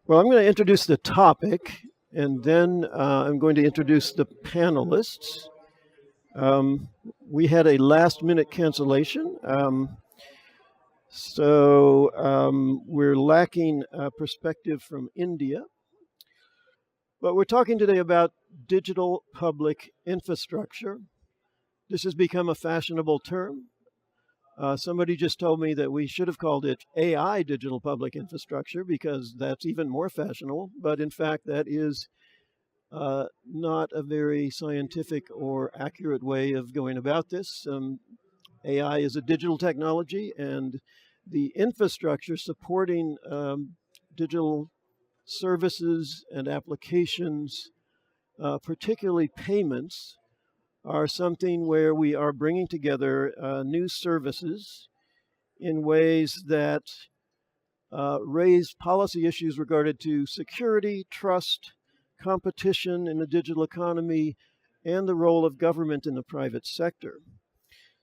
Well, I'm going to introduce the topic, and then I'm going to introduce the panelists. We had a last-minute cancellation, so we're lacking perspective from India. But we're talking today about digital public infrastructure. This has become a fashionable term. Somebody just told me that we should have called it AI digital public infrastructure because that's even more fashionable. But in fact, that is not a very scientific or accurate way of going about this. AI is a digital technology, and the infrastructure supporting digital services and applications, particularly payments, are something where we are bringing together new services in ways that raise policy issues regarding to security, trust, competition in the digital economy, and the role of government in the private sector.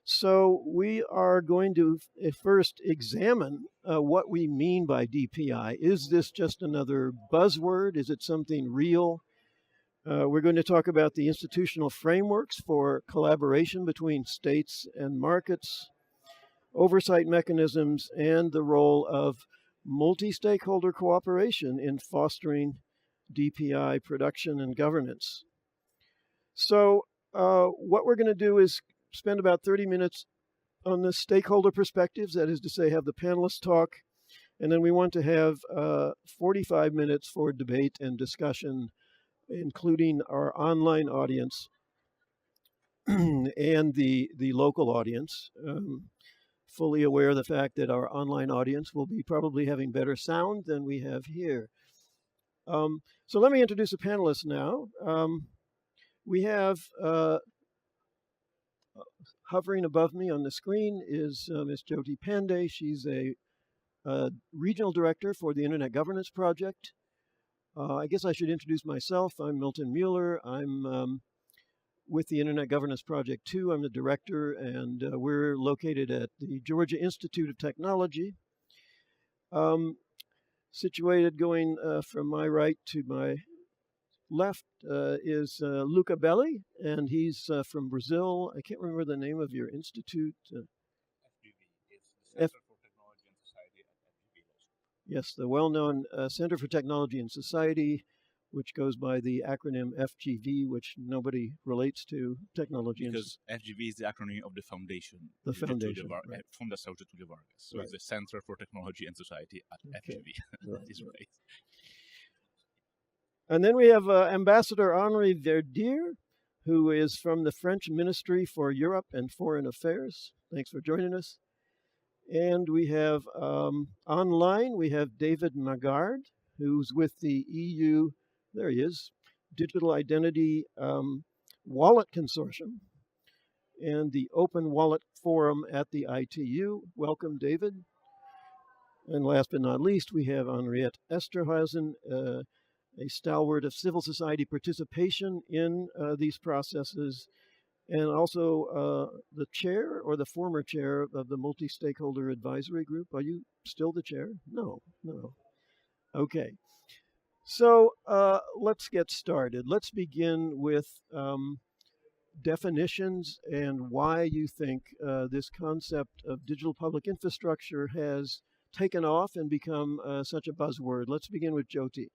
So we are going to first examine what we mean by DPI. Is this just another buzzword? Is it something real? We're going to talk about the institutional frameworks for collaboration between states and markets, oversight mechanisms, and the role of multi-stakeholder cooperation in fostering DPI production and governance. So what we're going to do is spend about 30 minutes on the stakeholder perspectives, that is to say, have the panelists talk, and then we want to have 45 minutes for debate and discussion, including our online audience and the local audience. Fully aware of the fact that our online audience will be probably having better sound than we have here. So let me introduce the panelists now. We have hovering above me on the screen is Ms. Jyoti Panday. She's a regional director for the Internet Governance Project. I guess I should introduce myself. I'm Milton Mueller. I'm with the Internet Governance Project too. I'm the director, and we're located at the Georgia Institute of Technology. Situated going from my right to my left is Luca Belli, and he's from Brazil. I can't remember the name of your institute. FGV, it's the Center for Technology and Society at FGV. Yes, the well-known Center for Technology and Society, which goes by the acronym FGV, which nobody relates to, technology. Because FGV is the acronym of the foundation. The foundation, right. Fundação Getúlio Vargas. So it's the Center for Technology and Society at FGV. That is right. And then we have Ambassador Henri Verdier, who is from the French Ministry for Europe and Foreign Affairs. Thanks for joining us. And we have online, we have David Magard, who's with the EU, there he is, Digital Identity Wallet Consortium and the Open Wallet Forum at the ITU. Welcome, David. And last but not least, we have Anriette Esterhuysen, a stalwart of civil society participation in these processes, and also the chair or the former chair of the Multi-Stakeholder Advisory Group. Are you still the chair? No. Okay. So let's get started. Let's begin with definitions and why you think this concept of digital public infrastructure has taken off and become such a buzzword. Let's begin with Jyoti.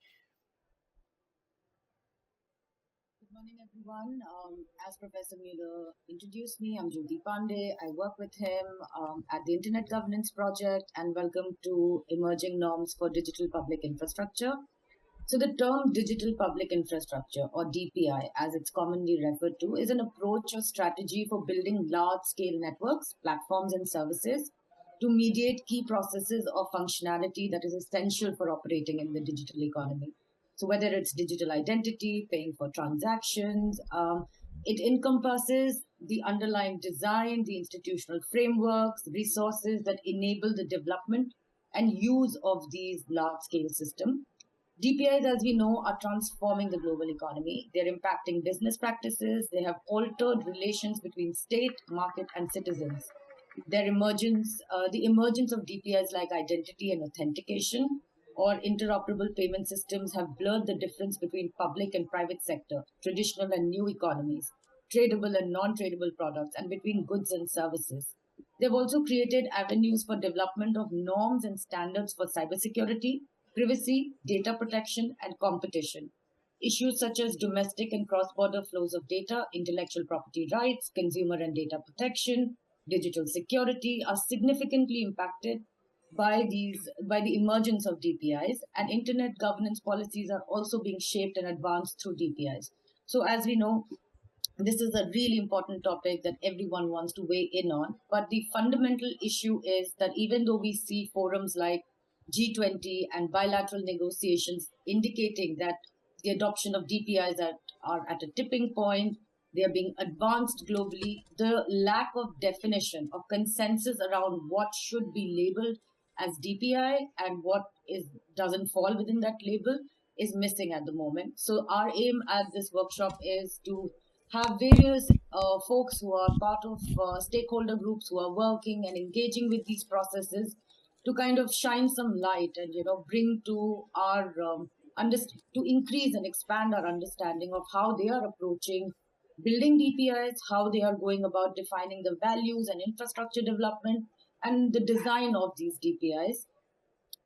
Good morning, everyone. As Professor Mueller introduced me, I'm Jyoti Panday. I work with him at the Internet Governance Project, and welcome to Emerging Norms for Digital Public Infrastructure. So the term digital public infrastructure, or DPI, as it's commonly referred to, is an approach or strategy for building large-scale networks, platforms, and services to mediate key processes or functionality that is essential for operating in the digital economy. So whether it's digital identity, paying for transactions, it encompasses the underlying design, the institutional frameworks, resources that enable the development and use of these large-scale systems. DPIs, as we know, are transforming the global economy. They're impacting business practices. They have altered relations between state, market, and citizens. The emergence of DPIs like identity and authentication or interoperable payment systems have blurred the difference between public and private sector, traditional and new economies, tradable and non-tradable products, and between goods and services. They've also created avenues for development of norms and standards for cybersecurity, privacy, data protection, and competition. Issues such as domestic and cross-border flows of data, intellectual property rights, consumer and data protection, digital security are significantly impacted by the emergence of DPIs, and internet governance policies are also being shaped and advanced through DPIs. So as we know, this is a really important topic that everyone wants to weigh in on. But the fundamental issue is that even though we see forums like G20 and bilateral negotiations indicating that the adoption of DPIs are at a tipping point, they are being advanced globally, the lack of definition of consensus around what should be labeled as DPI and what doesn't fall within that label is missing at the moment. So our aim at this workshop is to have various folks who are part of stakeholder groups who are working and engaging with these processes to kind of shine some light and bring to our to increase and expand our understanding of how they are approaching building DPIs, how they are going about defining the values and infrastructure development and the design of these DPIs.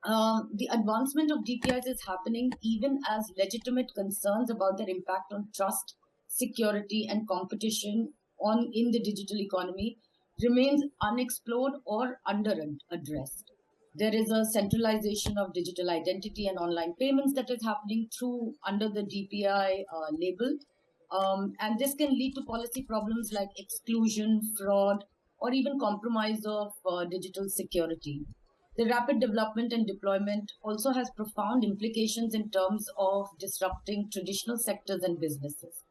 The advancement of DPIs is happening even as legitimate concerns about their impact on trust, security, and competition in the digital economy remains unexplored or under-addressed. There is a centralization of digital identity and online payments that is happening under the DPI label. And this can lead to policy problems like exclusion, fraud, or even compromise of digital security. The rapid development and deployment also has profound implications in terms of disrupting traditional sectors and businesses.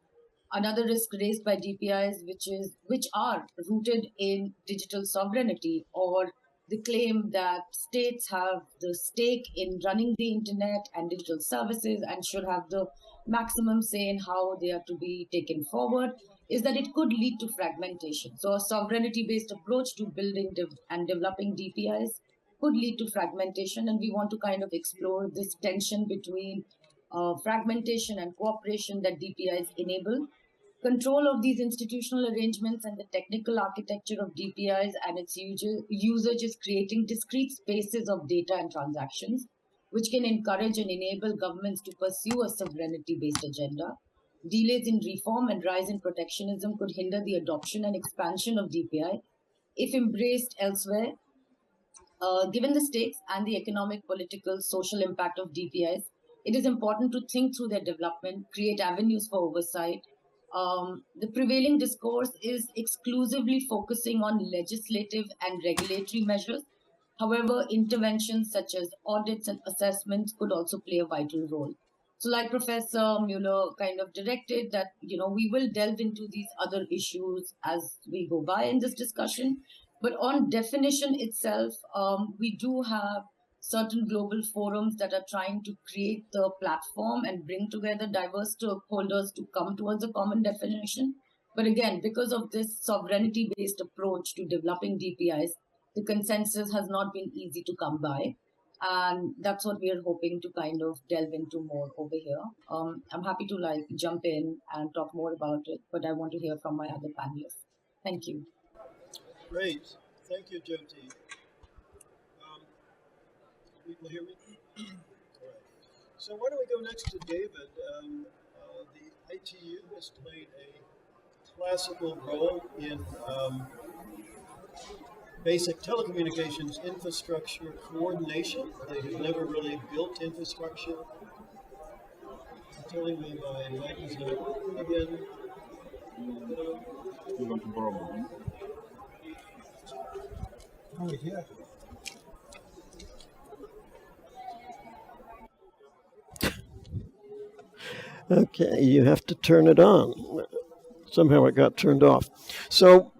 Another risk raised by DPIs, which are rooted in digital sovereignty or the claim that states have the stake in running the internet and digital services and should have the maximum say in how they are to be taken forward, is that it could lead to fragmentation. So a sovereignty-based approach to building and developing DPIs could lead to fragmentation, and we want to kind of explore this tension between fragmentation and cooperation that DPIs enable. Control of these institutional arrangements and the technical architecture of DPIs and its usage is creating discrete spaces of data and transactions, which can encourage and enable governments to pursue a sovereignty-based agenda. Delays in reform and rise in protectionism could hinder the adoption and expansion of DPI if embraced elsewhere. Given the stakes and the economic, political, social impact of DPIs, it is important to think through their development, create avenues for oversight. The prevailing discourse is exclusively focusing on legislative and regulatory measures. However, interventions such as audits and assessments could also play a vital role. So like Professor Mueller kind of directed that, we will delve into these other issues as we go by in this discussion. But on definition itself, we do have certain global forums that are trying to create the platform and bring together diverse stakeholders to come towards a common definition. But again, because of this sovereignty-based approach to developing DPIs, the consensus has not been easy to come by. And that's what we are hoping to kind of delve into more over here. I'm happy to jump in and talk more about it, but I want to hear from my other panelists. Thank you. Great. Thank you, Jyoti. People hear me? All right. So why don't we go next to David? The ITU has played a classical role in basic telecommunications infrastructure coordination. They have never really built infrastructure. Telling me my mic is not working again. You want to borrow mine? Oh, yeah. Okay, you have to turn it on. Somehow it got turned off. So,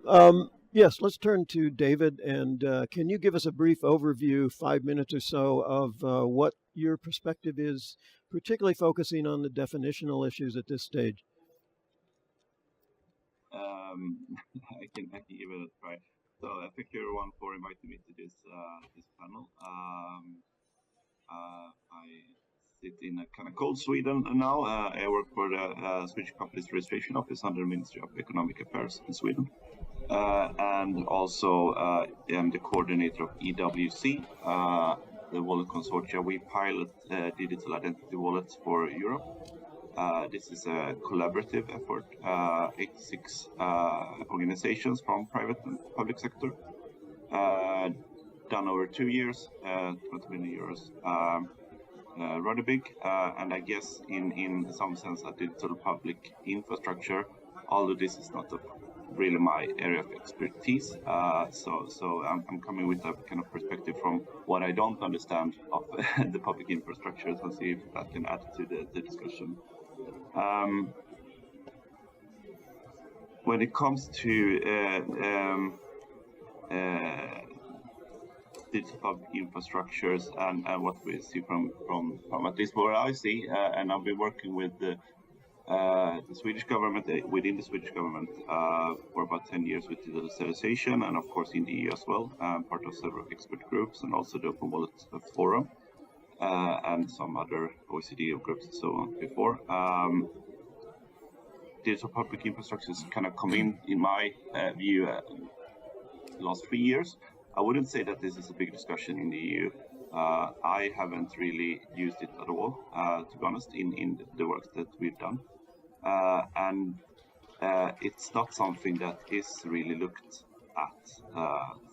yes, let's turn to David. And can you give us a brief overview, 5 minutes or so, of what your perspective is, particularly focusing on the definitional issues at this stage? I can give it a try. So thank you everyone for inviting me to this panel. I sit in a kind of cold Sweden now. I work for the Swedish Companies Registration Office under the Ministry of Economic Affairs in Sweden. And also am the coordinator of EWC, the wallet consortia. We pilot digital identity wallets for Europe. This is a collaborative effort, 86 organizations from private and public sector, done over 2 years, 20 million euros, rather big, and I guess in some sense a digital public infrastructure, although this is not really my area of expertise, so I'm coming with a kind of perspective from what I don't understand of the public infrastructure, so see if that can add to the discussion. When it comes to digital public infrastructures and what we see from at least what I see, and I've been working with the Swedish government, within the Swedish government, for about 10 years with digitalization, and of course in the EU as well, part of several expert groups and also the Open Wallet Forum, and some other OECD groups and so on before. Digital public infrastructures kind of come in my view, the last 3 years. I wouldn't say that this is a big discussion in the EU. I haven't really used it at all, to be honest, in the work that we've done. And it's not something that is really looked at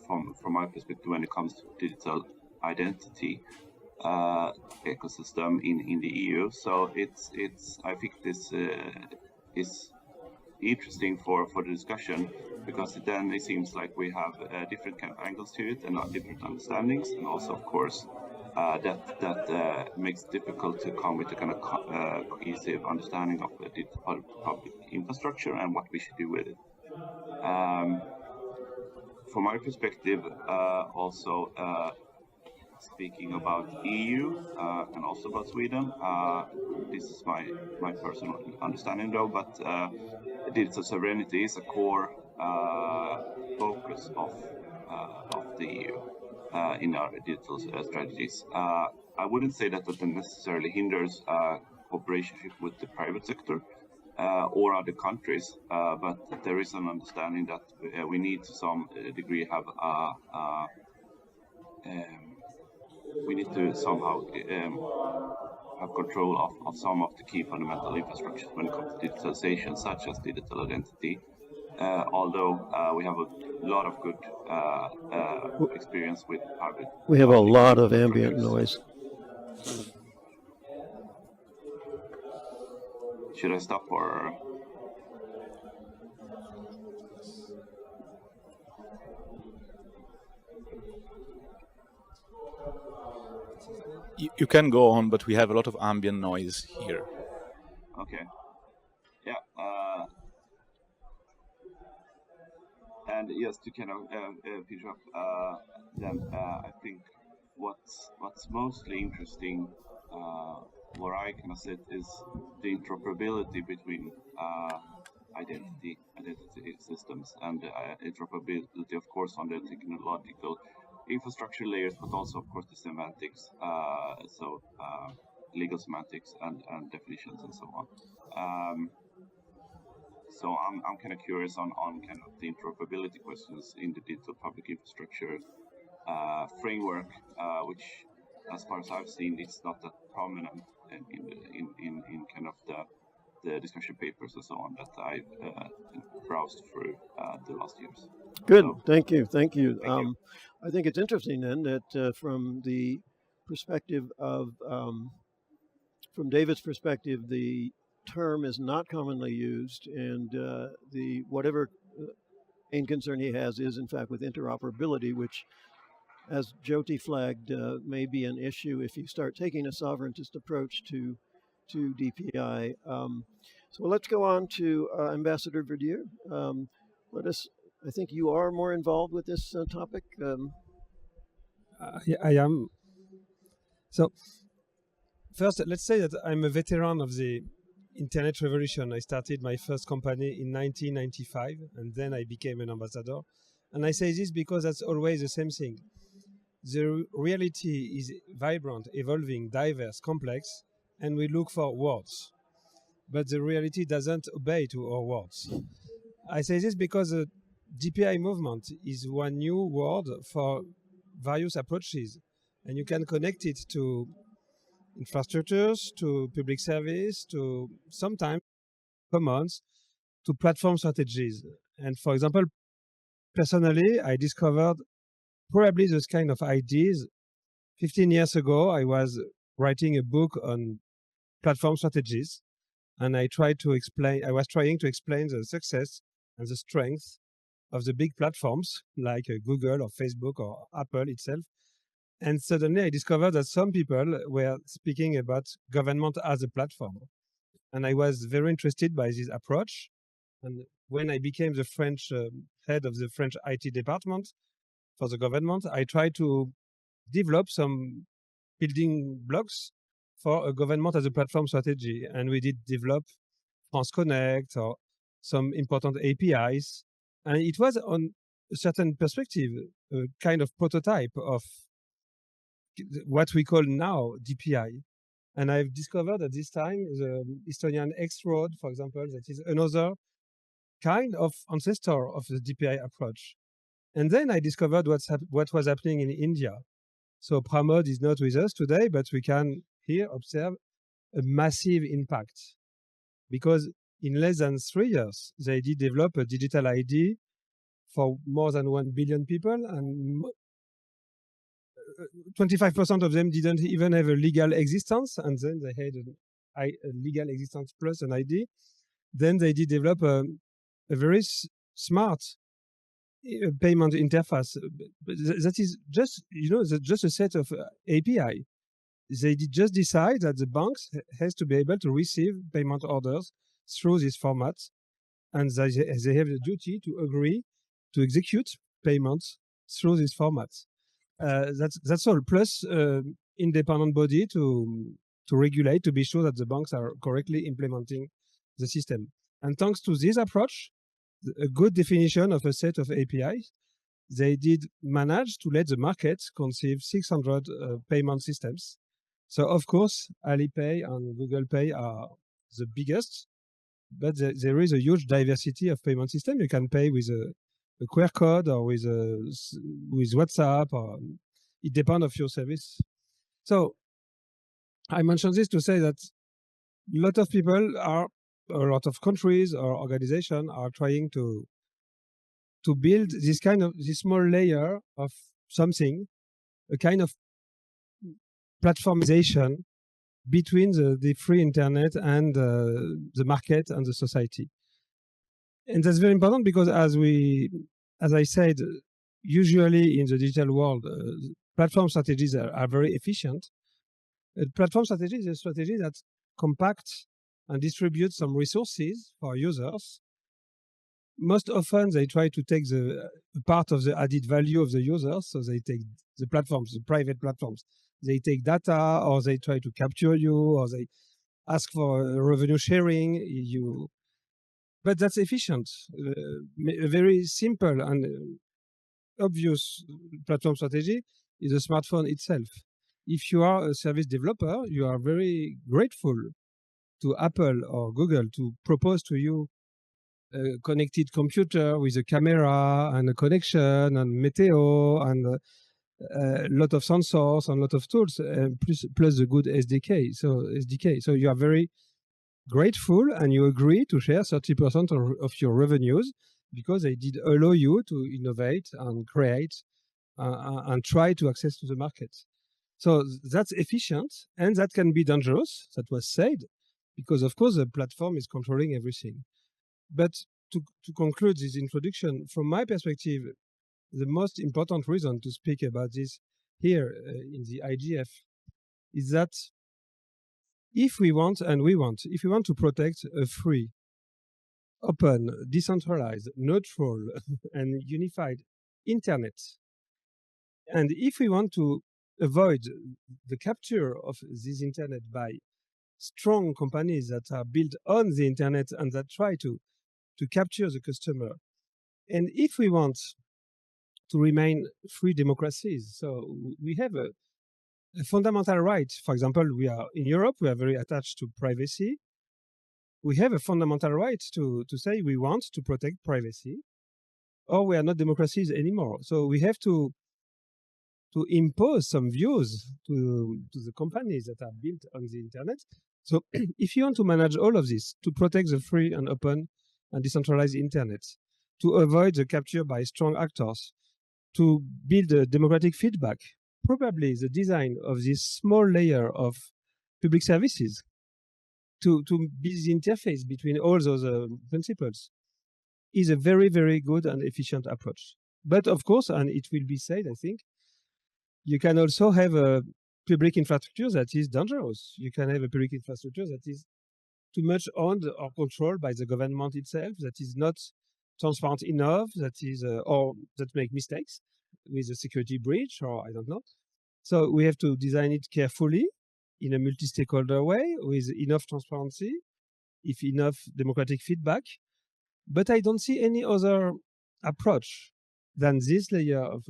from my perspective when it comes to digital identity ecosystem in the EU. So it's I think this is interesting for the discussion, because then it seems like we have different kind of angles to it and different understandings, and also of course that makes it difficult to come with a kind of cohesive understanding of the digital public infrastructure and what we should do with it. From my perspective, also speaking about EU and also about Sweden, this is my personal understanding though, but digital sovereignty is a core focus of the EU in our digital strategies. I wouldn't say that necessarily hinders cooperation with the private sector or other countries, but there is an understanding that we need to some degree have we need to somehow have control of some of the key fundamental infrastructures when it comes to digitalization, such as digital identity. Although we have a lot of good experience with private. We have a lot of ambient noise. Should I stop or? You can go on, but we have a lot of ambient noise here. Okay. Yeah. And yes, to kind of finish up, then I think what's mostly interesting, where I kind of sit, is the interoperability between identity systems and interoperability, of course, on the technological infrastructure layers, but also, of course, the semantics, so legal semantics and definitions and so on. So I'm kind of curious on kind of the interoperability questions in the digital public infrastructure framework, which, as far as I've seen, it's not that prominent in kind of the discussion papers and so on that I've browsed through the last years. Good, So, thank you. thank you. I think it's interesting then that from the perspective of, from David's perspective, the term is not commonly used, and the whatever main concern he has is in fact with interoperability, which, as Jyoti flagged, may be an issue if you start taking a sovereigntist approach to DPI. So let's go on to Ambassador Verdier. I think you are more involved with this topic. Yeah, I am. So first, let's say that I'm a veteran of the internet revolution. I started my first company in 1995, and then I became an ambassador. And I say this because that's always the same thing. The reality is vibrant, evolving, diverse, complex, and we look for words. But the reality doesn't obey to our words. I say this because the DPI movement is one new word for various approaches, and you can connect it to infrastructures, to public service, to sometimes commons, to platform strategies. And for example, personally, I discovered probably those kind of ideas 15 years ago. I was writing a book on platform strategies, and I was trying to explain the success and the strength of the big platforms like Google or Facebook or Apple itself. And suddenly I discovered that some people were speaking about government as a platform. And I was very interested by this approach. And when I became the French head of the French IT department for the government, I tried to develop some building blocks for a government as a platform strategy. And we did develop France Connect or some important APIs. And it was on a certain perspective, a kind of prototype of what we call now DPI. And I've discovered at this time the Estonian X Road, for example, that is another kind of ancestor of the DPI approach. And then I discovered what was happening in India. So Pramod is not with us today, but we can here observe a massive impact, because in less than 3 years, they did develop a digital ID for more than 1 billion people, and 25% of them didn't even have a legal existence, and then they had a legal existence plus an ID. Then they did develop a very smart payment interface. That is just, just a set of API. They did just decide that the banks has to be able to receive payment orders through this format, and they have the duty to agree to execute payments through this format. That's all. Plus, independent body to regulate, to be sure that the banks are correctly implementing the system. And thanks to this approach, a good definition of a set of APIs, they did manage to let the market conceive 600 payment systems. So of course, Alipay and Google Pay are the biggest, but there is a huge diversity of payment system. You can pay with a QR code or with WhatsApp, or it depends of your service. So I mentioned this to say that a lot of people a lot of countries or organizations are trying to build this small layer of something, a kind of platformization between the free internet and the market and the society. And that's very important because as I said, usually in the digital world, platform strategies are very efficient. Platform strategy is a strategy that compacts and distributes some resources for users. Most often, they try to take the part of the added value of the users. So they take the platforms, the private platforms. They take data, or they try to capture you, or they ask for revenue sharing. But that's efficient. A very simple and obvious platform strategy is a smartphone itself. If you are a service developer, you are very grateful to Apple or Google to propose to you a connected computer with a camera and a connection and Meteo and a lot of sensors and a lot of tools, plus the good SDK. So you are very grateful and you agree to share 30% of your revenues because they did allow you to innovate and create and try to access to the market. So that's efficient, and that can be dangerous, that was said, because of course the platform is controlling everything. But to conclude this introduction, from my perspective, the most important reason to speak about this here in the IGF is that if we want to protect a free, open, decentralized, neutral, and unified internet, and if we want to avoid the capture of this internet by strong companies that are built on the internet and that try to capture the customer, and if we want to remain free democracies. So we have a fundamental right. For example, we are in Europe, we are very attached to privacy. We have a fundamental right to say we want to protect privacy, or we are not democracies anymore. So we have to impose some views to the companies that are built on the internet. So if you want to manage all of this, to protect the free and open and decentralized internet, to avoid the capture by strong actors, to build a democratic feedback, probably the design of this small layer of public services to build the interface between all those principles is a very, very good and efficient approach. But of course, and it will be said, I think, you can also have a public infrastructure that is dangerous. You can have a public infrastructure that is too much owned or controlled by the government itself, that is not transparent enough, that is or that make mistakes with a security breach, or I don't know. So we have to design it carefully in a multi-stakeholder way with enough transparency, if enough democratic feedback. But I don't see any other approach than this layer of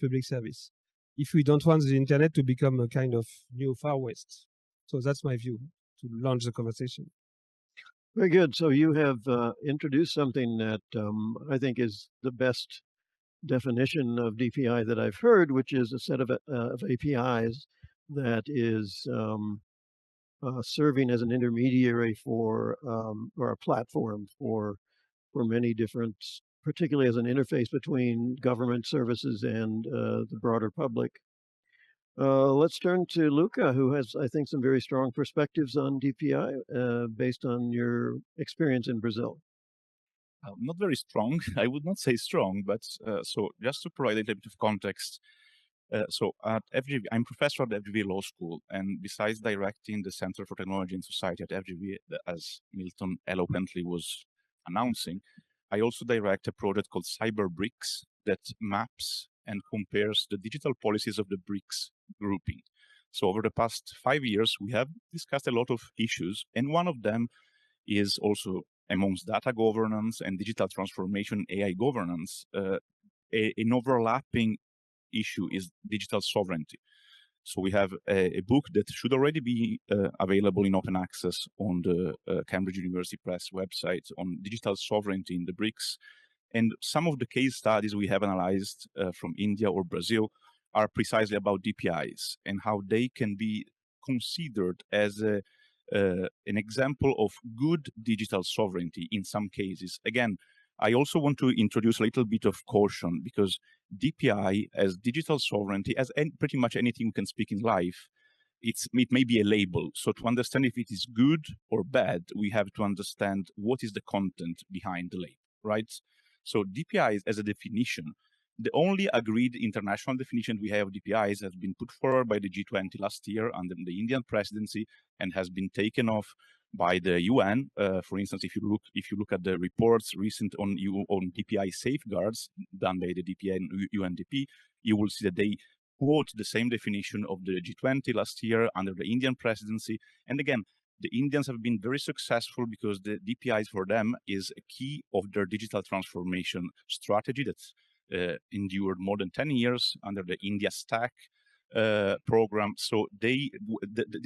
public service if we don't want the internet to become a kind of new Far West. So that's my view to launch the conversation. Very good. So you have introduced something that I think is the best definition of DPI that I've heard, which is a set of APIs that is serving as an intermediary for or a platform for many different, particularly as an interface between government services and the broader public. Let's turn to Luca, who has, I think, some very strong perspectives on DPI based on your experience in Brazil. Not very strong. I would not say strong, but so just to provide a little bit of context. So at FGV, I'm professor at FGV Law School, and besides directing the Center for Technology and Society at FGV, as Milton eloquently was announcing, I also direct a project called Cyber BRICS that maps and compares the digital policies of the BRICS grouping. So over the past 5 years, we have discussed a lot of issues, and one of them is also amongst data governance and digital transformation, AI governance, an overlapping issue is digital sovereignty. So we have a book that should already be available in open access on the Cambridge University Press website on digital sovereignty in the BRICS. And some of the case studies we have analyzed from India or Brazil are precisely about DPIs and how they can be considered as an example of good digital sovereignty in some cases. Again, I also want to introduce a little bit of caution because DPI as digital sovereignty, as pretty much anything we can speak in life, it may be a label. So to understand if it is good or bad, we have to understand what is the content behind the label, right? So DPIs as a definition, the only agreed international definition we have of DPIs has been put forward by the G20 last year under the Indian presidency and has been taken off by the UN. For instance, if you look at the reports recent on DPI safeguards done by the DPI and UNDP, you will see that they quote the same definition of the G20 last year under the Indian presidency. And again, the Indians have been very successful because the DPIs for them is a key of their digital transformation strategy that's endured more than 10 years under the India Stack program. So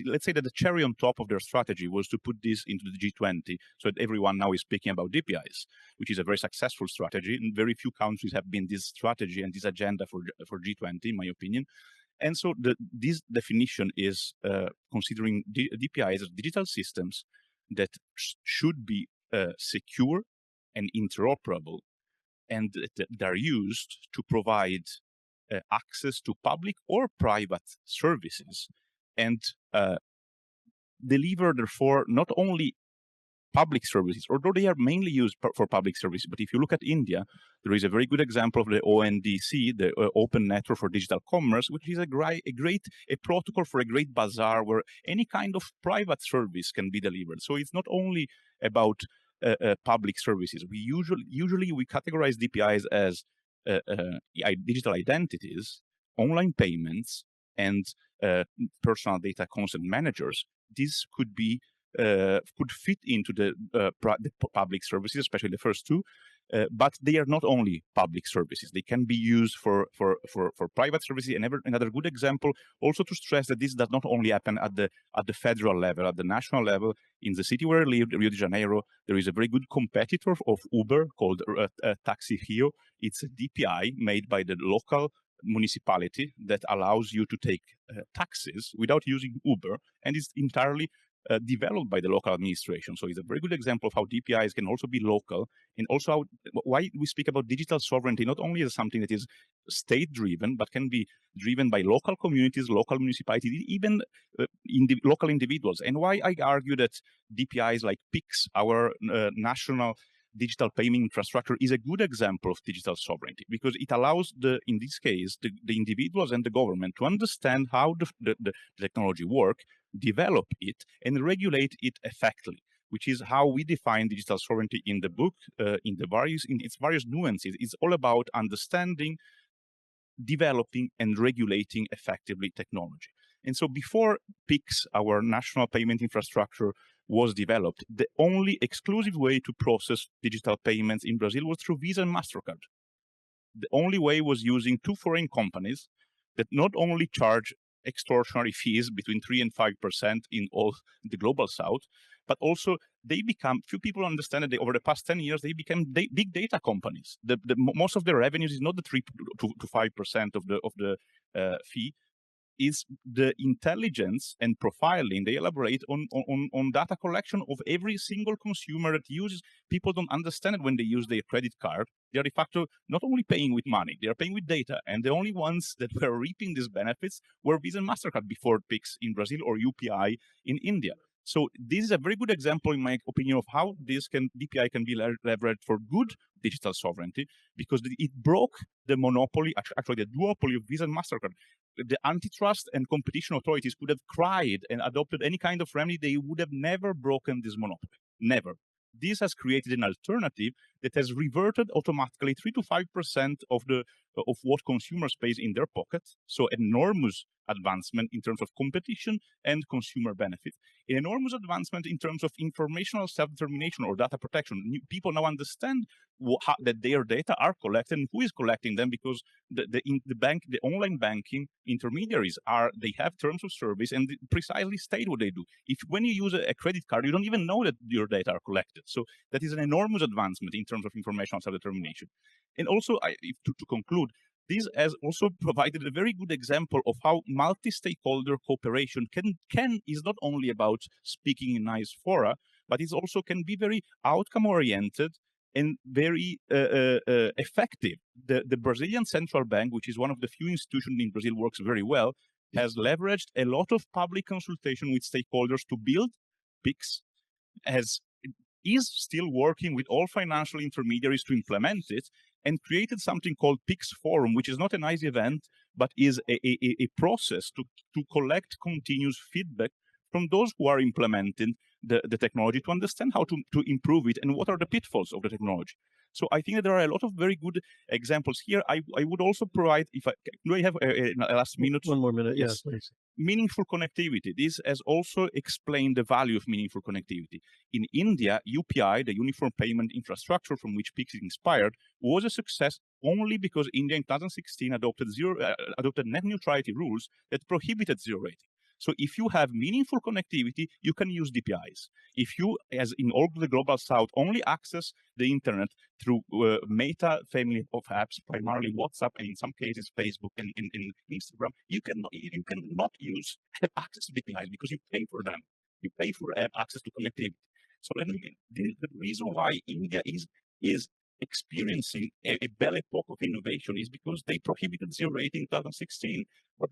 let's say that the cherry on top of their strategy was to put this into the G20 so that everyone now is speaking about DPIs, which is a very successful strategy. And very few countries have been this strategy and this agenda for G20, in my opinion. And so this definition is considering DPIs as digital systems that should be secure and interoperable, and that they're used to provide access to public or private services and deliver, therefore, not only public services, although they are mainly used for public services. But if you look at India, there is a very good example of the ONDC, the Open Network for Digital Commerce, which is a protocol for a great bazaar where any kind of private service can be delivered. So it's not only about public services. We usually we categorize DPIs as digital identities, online payments, and personal data consent managers. This could be could fit into the public services, especially the first two. But they are not only public services. They can be used for private services. And another good example, also to stress that this does not only happen at the federal level, at the national level. In the city where I live, Rio de Janeiro, there is a very good competitor of Uber called Taxi Rio. It's a DPI made by the local municipality that allows you to take taxis without using Uber, and is entirely developed by the local administration. So it's a very good example of how DPIs can also be local, and also how, why we speak about digital sovereignty not only as something that is state-driven, but can be driven by local communities, local municipalities, even local individuals. And why I argue that DPIs like PIX, our national digital payment infrastructure, is a good example of digital sovereignty, because it allows in this case, the individuals and the government to understand how the technology work, develop it, and regulate it effectively, which is how we define digital sovereignty in the book, in its various nuances. It's all about understanding, developing, and regulating effectively technology. And so before PIX, our national payment infrastructure, was developed, the only exclusive way to process digital payments in Brazil was through Visa and MasterCard. The only way was using two foreign companies that not only charge extortionary fees between 3 and 5% in all the global south, but also few people understand that over the past 10 years, they became big data companies. Most of their revenues is not the 3 to 5% of the fee, is the intelligence and profiling. They elaborate on data collection of every single consumer that uses. People don't understand it when they use their credit card. They are de facto not only paying with money, they are paying with data. And the only ones that were reaping these benefits were Visa and MasterCard before PIX in Brazil or UPI in India. So this is a very good example, in my opinion, of how DPI can be leveraged for good digital sovereignty, because it broke the monopoly, actually the duopoly of Visa and MasterCard. The antitrust and competition authorities could have cried and adopted any kind of remedy. They would have never broken this monopoly. Never. This has created an alternative that has reverted automatically 3 to 5% of what consumers pay in their pockets. So enormous advancement in terms of competition and consumer benefit. An enormous advancement in terms of informational self-determination or data protection. People now understand that their data are collected and who is collecting them, because the online banking intermediaries they have terms of service and precisely state what they do. When you use a credit card, you don't even know that your data are collected. So that is an enormous advancement in terms of informational self-determination. And also, to conclude, this has also provided a very good example of how multi-stakeholder cooperation is not only about speaking in nice fora, but it also can be very outcome-oriented and very effective. The Brazilian Central Bank, which is one of the few institutions in Brazil works very well, has leveraged a lot of public consultation with stakeholders to build PIX, is still working with all financial intermediaries to implement it, and created something called PIX Forum, which is not a nice event, but is a process to collect continuous feedback from those who are implementing the technology, to understand how to improve it and what are the pitfalls of the technology. So I think that there are a lot of very good examples here. I would also provide, do I have a last minute? One more minute, yes, please. Meaningful connectivity. This has also explained the value of meaningful connectivity. In India, UPI, the Uniform Payment Infrastructure from which PIX is inspired, was a success only because India in 2016 adopted net neutrality rules that prohibited zero rating. So if you have meaningful connectivity, you can use DPIs. If you, as in all the global south, only access the internet through Meta family of apps, primarily WhatsApp, and in some cases Facebook and Instagram, you cannot use access to DPIs because you pay for them. You pay for access to connectivity. So the reason why India is experiencing a belle epoque of innovation is because they prohibited zero rating in 2016, but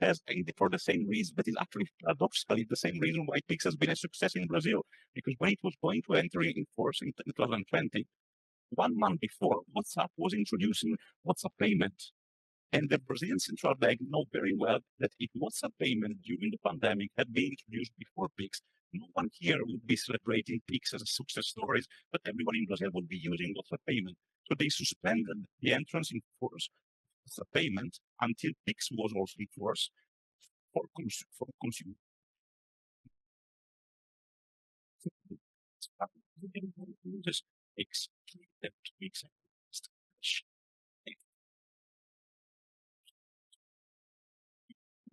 for the same reason, but it's actually paradoxically the same reason why PIX has been a success in Brazil, because when it was going to enter in force in 2020, 1 month before, WhatsApp was introducing WhatsApp payment. And the Brazilian Central Bank know very well that if WhatsApp payment during the pandemic had been introduced before PIX, no one here would be celebrating PIX as a success story, but everyone in Brazil would be using WhatsApp payment. So they suspended the entrance in force of WhatsApp payment until PIX was also in force for consumers. PIX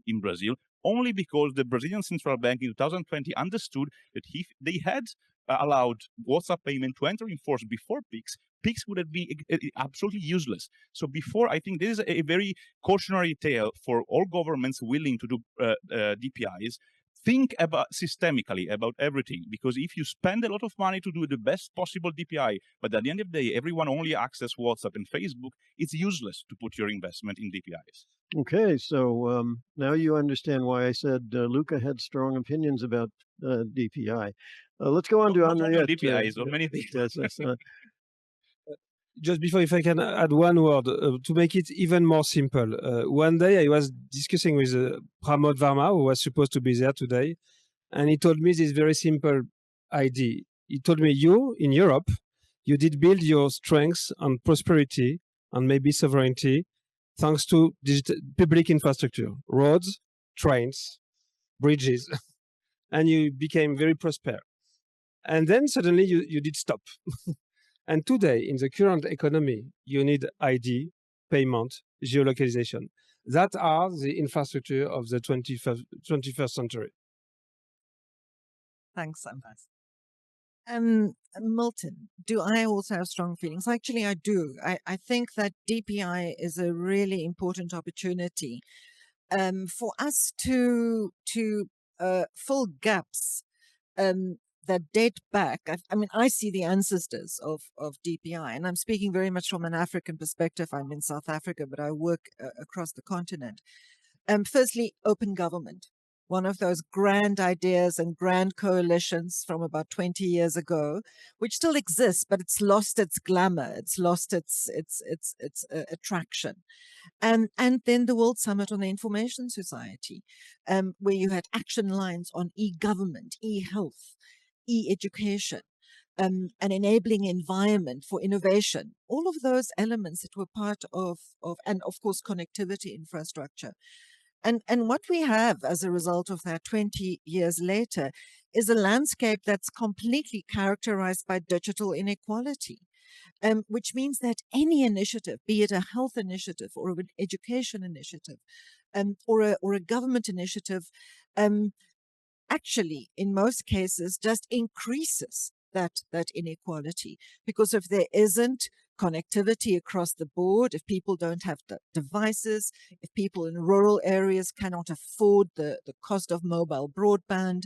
in Brazil, only because the Brazilian Central Bank in 2020 understood that if they had allowed WhatsApp payment to enter in force before PIX would have been absolutely useless. So before, I think this is a very cautionary tale for all governments willing to do DPIs. Think about systemically about everything, because if you spend a lot of money to do the best possible DPI, but at the end of the day, everyone only access WhatsApp and Facebook, it's useless to put your investment in DPIs. Okay, so now you understand why I said Luca had strong opinions about DPI. Let's go on to Anriette. DPIs or many things. Yes, Just before, if I can add one word to make it even more simple. One day I was discussing with Pramod Verma, who was supposed to be there today, and he told me this very simple idea. He told me, you, in Europe, you did build your strengths on prosperity and maybe sovereignty thanks to public infrastructure, roads, trains, bridges, and you became very prosperous. And then suddenly you did stop. And today, in the current economy, you need ID, payment, geolocalization. That are the infrastructure of the 21st century. Thanks, Milton, do I also have strong feelings? Actually, I do. I think that DPI is a really important opportunity for us to fill gaps that date back. I mean, I see the ancestors of DPI, and I'm speaking very much from an African perspective. I'm in South Africa, but I work across the continent. Firstly, open government. One of those grand ideas and grand coalitions from about 20 years ago, which still exists, but it's lost its glamour, it's lost its attraction. And then the World Summit on the Information Society, where you had action lines on e-government, e-health, e-education, an enabling environment for innovation, all of those elements that were part of and of course, connectivity infrastructure. And what we have as a result of that 20 years later is a landscape that's completely characterized by digital inequality, which means that any initiative, be it a health initiative or an education initiative, or a government initiative, actually, in most cases, just increases that inequality, because if there isn't connectivity across the board, if people don't have the devices, if people in rural areas cannot afford the cost of mobile broadband,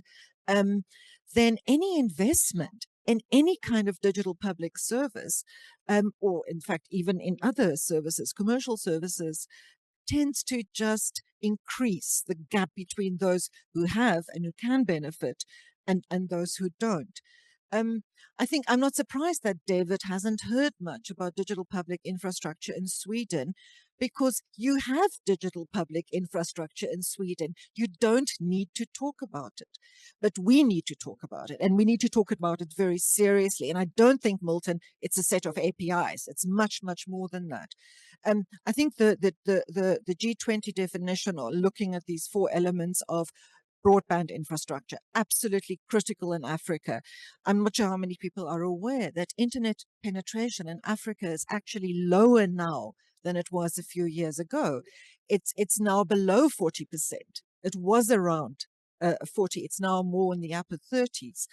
then any investment in any kind of digital public service, or in fact, even in other services, commercial services, tends to just increase the gap between those who have and who can benefit and those who don't. I think I'm not surprised that David hasn't heard much about digital public infrastructure in Sweden, because you have digital public infrastructure in Sweden. You don't need to talk about it, but we need to talk about it, and we need to talk about it very seriously. And I don't think, Milton, it's a set of APIs. It's much, much more than that. I think the G20 definition, or looking at these 4 elements of broadband infrastructure, absolutely critical in Africa. I'm not sure how many people are aware that internet penetration in Africa is actually lower now than it was a few years ago. It's now below 40%. It was around 40. It's now more in the upper 30s.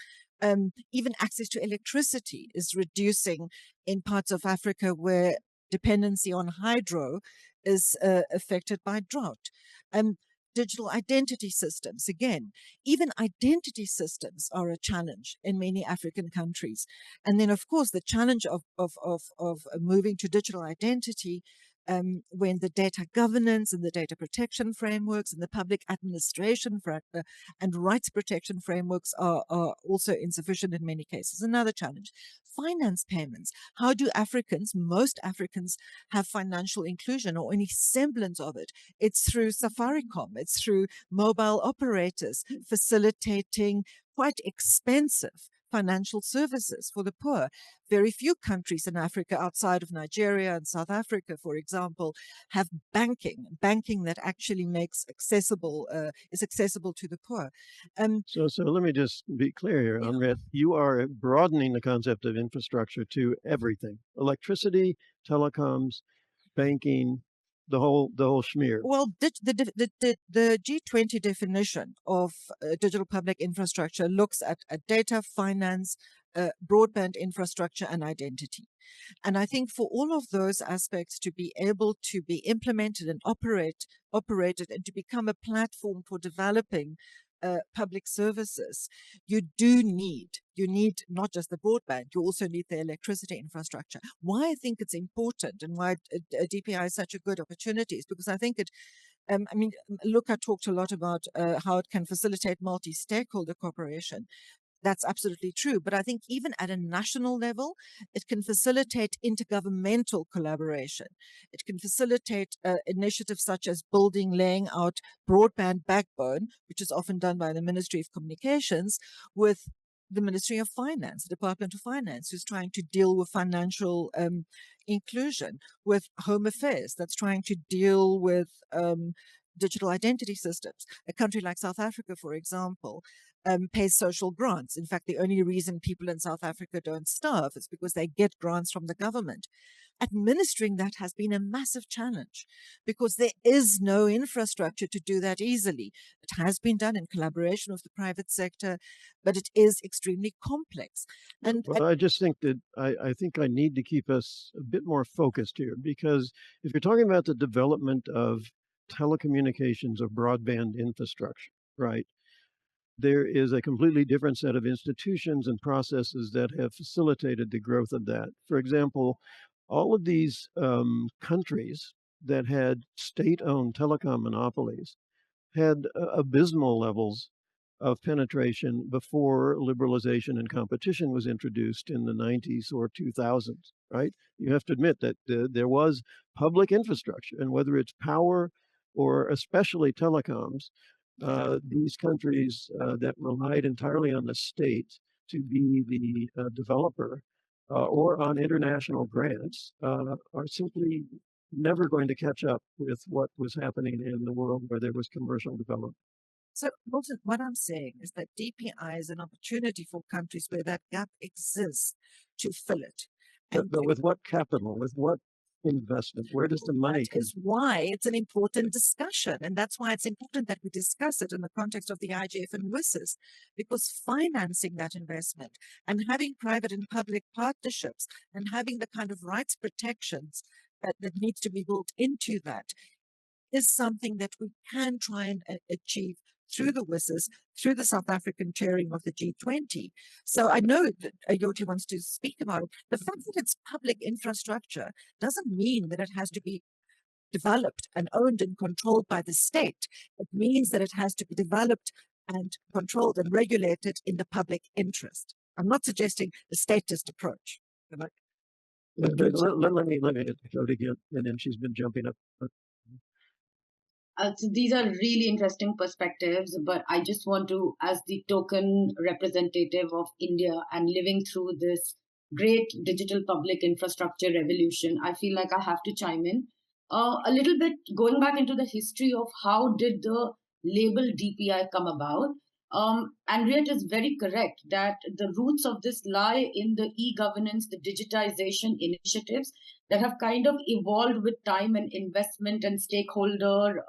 Even access to electricity is reducing in parts of Africa where dependency on hydro is affected by drought. Digital identity systems, again, even identity systems are a challenge in many African countries. And then, of course, the challenge of moving to digital identity, when the data governance and the data protection frameworks and the public administration and rights protection frameworks are also insufficient in many cases. Another challenge. Finance payments. How do most Africans, have financial inclusion or any semblance of it? It's through Safaricom, it's through mobile operators facilitating quite expensive financial services for the poor. Very few countries in Africa outside of Nigeria and South Africa, for example, have banking that actually makes is accessible to the poor. So let me just be clear here, Anriette. You are broadening the concept of infrastructure to everything: electricity, telecoms, banking, the whole schmear. Well, the G20 definition of digital public infrastructure looks at data, finance, broadband infrastructure, and identity. And I think for all of those aspects to be able to be implemented and operated and to become a platform for developing public services, you need not just the broadband, you also need the electricity infrastructure. Why I think it's important and why DPI is such a good opportunity is because I think it, Luca talked a lot about how it can facilitate multi-stakeholder cooperation. That's absolutely true. But I think even at a national level, it can facilitate intergovernmental collaboration. It can facilitate initiatives such as laying out broadband backbone, which is often done by the Ministry of Communications, with the Ministry of Finance, the Department of Finance, who's trying to deal with financial inclusion, with Home Affairs, that's trying to deal with digital identity systems. A country like South Africa, for example, pays social grants. In fact, the only reason people in South Africa don't starve is because they get grants from the government. Administering that has been a massive challenge because there is no infrastructure to do that easily. It has been done in collaboration with the private sector, but it is extremely complex. And I just think that I think I need to keep us a bit more focused here, because if you're talking about the development of telecommunications or broadband infrastructure, right? There is a completely different set of institutions and processes that have facilitated the growth of that. For example, all of these countries that had state-owned telecom monopolies had abysmal levels of penetration before liberalization and competition was introduced in the 90s or 2000s, right? You have to admit that there was public infrastructure, and whether it's power or especially telecoms, these countries that relied entirely on the state to be the developer or on international grants are simply never going to catch up with what was happening in the world where there was commercial development. So, Milton, what I'm saying is that DPI is an opportunity for countries where that gap exists to fill it. But with what capital? With what investment? Where does the money come? That is why it's an important discussion. And that's why it's important that we discuss it in the context of the IGF and WSIS, because financing that investment and having private and public partnerships and having the kind of rights protections that needs to be built into that is something that we can try and achieve through the WSIS, through the South African chairing of the G20. So I know that Jyoti wants to speak about it. The fact that it's public infrastructure doesn't mean that it has to be developed and owned and controlled by the state. It means that it has to be developed and controlled and regulated in the public interest. I'm not suggesting the statist approach. Let me go again, and then she's been jumping up. So these are really interesting perspectives, but I just want to, as the token representative of India and living through this great digital public infrastructure revolution, I feel like I have to chime in a little bit, going back into the history of how did the label DPI come about. Anriette is very correct that the roots of this lie in the e-governance, the digitization initiatives that have kind of evolved with time and investment and stakeholder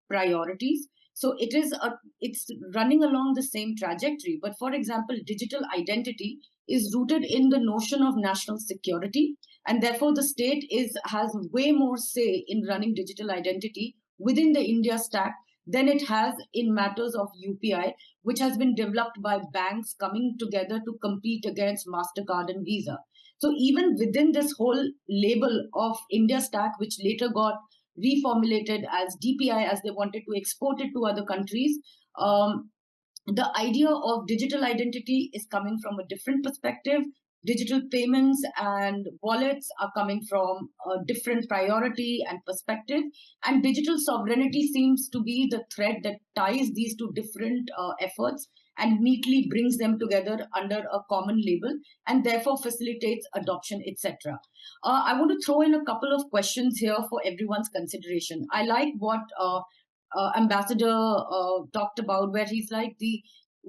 priorities. So it's running along the same trajectory. But for example, digital identity is rooted in the notion of national security, and therefore the state has way more say in running digital identity within the India stack than it has in matters of UPI, which has been developed by banks coming together to compete against MasterCard and Visa. So even within this whole label of India Stack, which later got reformulated as DPI as they wanted to export it to other countries, the idea of digital identity is coming from a different perspective. Digital payments and wallets are coming from a different priority and perspective. And digital sovereignty seems to be the thread that ties these two different efforts and neatly brings them together under a common label and therefore facilitates adoption, etc. I want to throw in a couple of questions here for everyone's consideration. I like what Ambassador talked about, where he's like,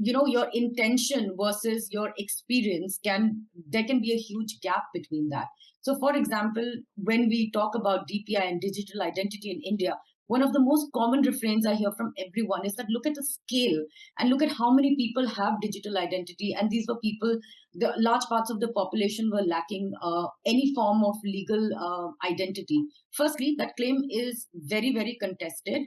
your intention versus your experience there can be a huge gap between that. So for example, when we talk about DPI and digital identity in India, one of the most common refrains I hear from everyone is that look at the scale and look at how many people have digital identity. And these were people, the large parts of the population were lacking any form of legal identity. Firstly, that claim is very, very contested.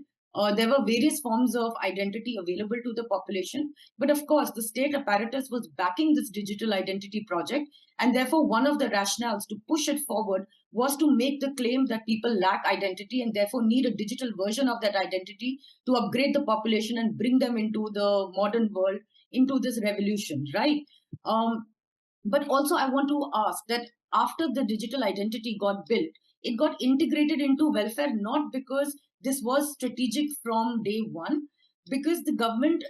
There were various forms of identity available to the population. But of course, the state apparatus was backing this digital identity project. And therefore, one of the rationales to push it forward was to make the claim that people lack identity and therefore need a digital version of that identity to upgrade the population and bring them into the modern world, into this revolution, right? But also, I want to ask that after the digital identity got built, it got integrated into welfare, not because this was strategic from day one, because the government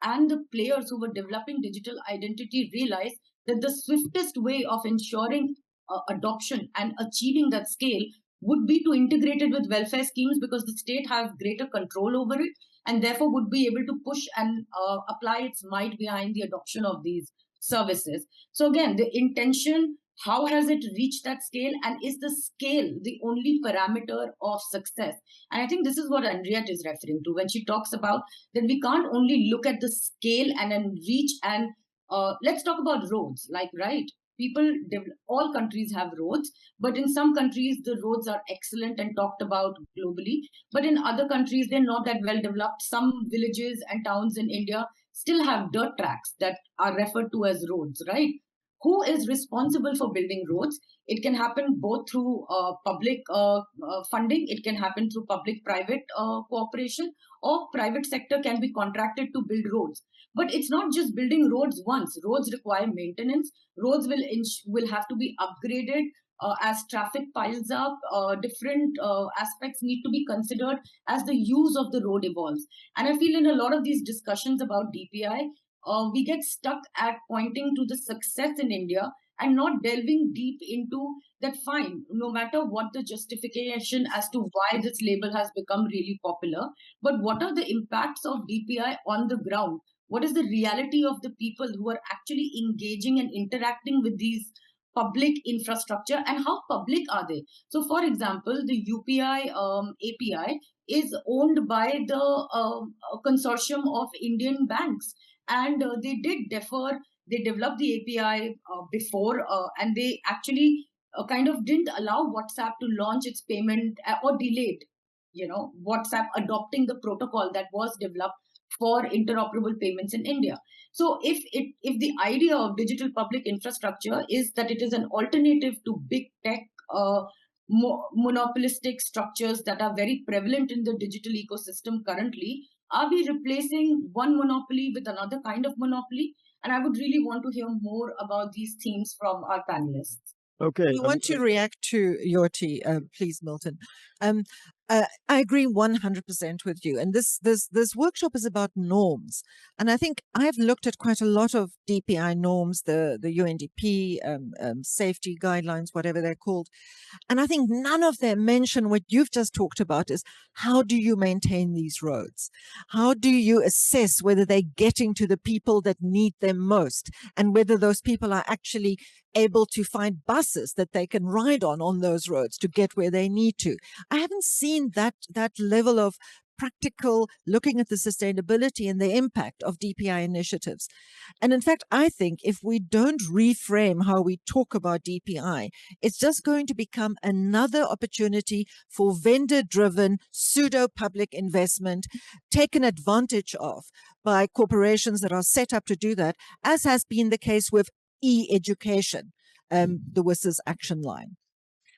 and the players who were developing digital identity realized that the swiftest way of ensuring adoption and achieving that scale would be to integrate it with welfare schemes, because the state has greater control over it and therefore would be able to push and apply its might behind the adoption of these services. So again, the intention, how has it reached that scale, and is the scale the only parameter of success? And I think this is what Anriette is referring to when she talks about that we can't only look at the scale and then reach and let's talk about roads, like, right? All countries have roads, but in some countries the roads are excellent and talked about globally, but in other countries they're not that well developed. Some villages and towns in India still have dirt tracks that are referred to as roads, right? Who is responsible for building roads? It can happen both through public funding, it can happen through public-private cooperation, or private sector can be contracted to build roads. But it's not just building roads once. Roads require maintenance. Roads will have to be upgraded as traffic piles up. Different aspects need to be considered as the use of the road evolves. And I feel in a lot of these discussions about DPI, we get stuck at pointing to the success in India and not delving deep into that. Fine, no matter what the justification as to why this label has become really popular, but what are the impacts of DPI on the ground? What is the reality of the people who are actually engaging and interacting with these public infrastructure, and how public are they? So for example, the UPI API is owned by the consortium of Indian banks, and they developed the API before, and they actually kind of didn't allow WhatsApp to launch its payment, or delayed, WhatsApp adopting the protocol that was developed for interoperable payments in India. So if the idea of digital public infrastructure is that it is an alternative to big tech monopolistic structures that are very prevalent in the digital ecosystem currently, are we replacing one monopoly with another kind of monopoly? And I would really want to hear more about these themes from our panelists. Okay. You want to react to Jyoti, please, Milton. I agree 100% with you. And this workshop is about norms. And I think I've looked at quite a lot of DPI norms, the UNDP safety guidelines, whatever they're called. And I think none of them mention what you've just talked about, is how do you maintain these roads? How do you assess whether they're getting to the people that need them most, and whether those people are actually able to find buses that they can ride on those roads to get where they need to. I haven't seen that level of practical looking at the sustainability and the impact of DPI initiatives. And in fact, I think if we don't reframe how we talk about DPI, it's just going to become another opportunity for vendor-driven pseudo-public investment taken advantage of by corporations that are set up to do that, as has been the case with e-education, the WIS's action line.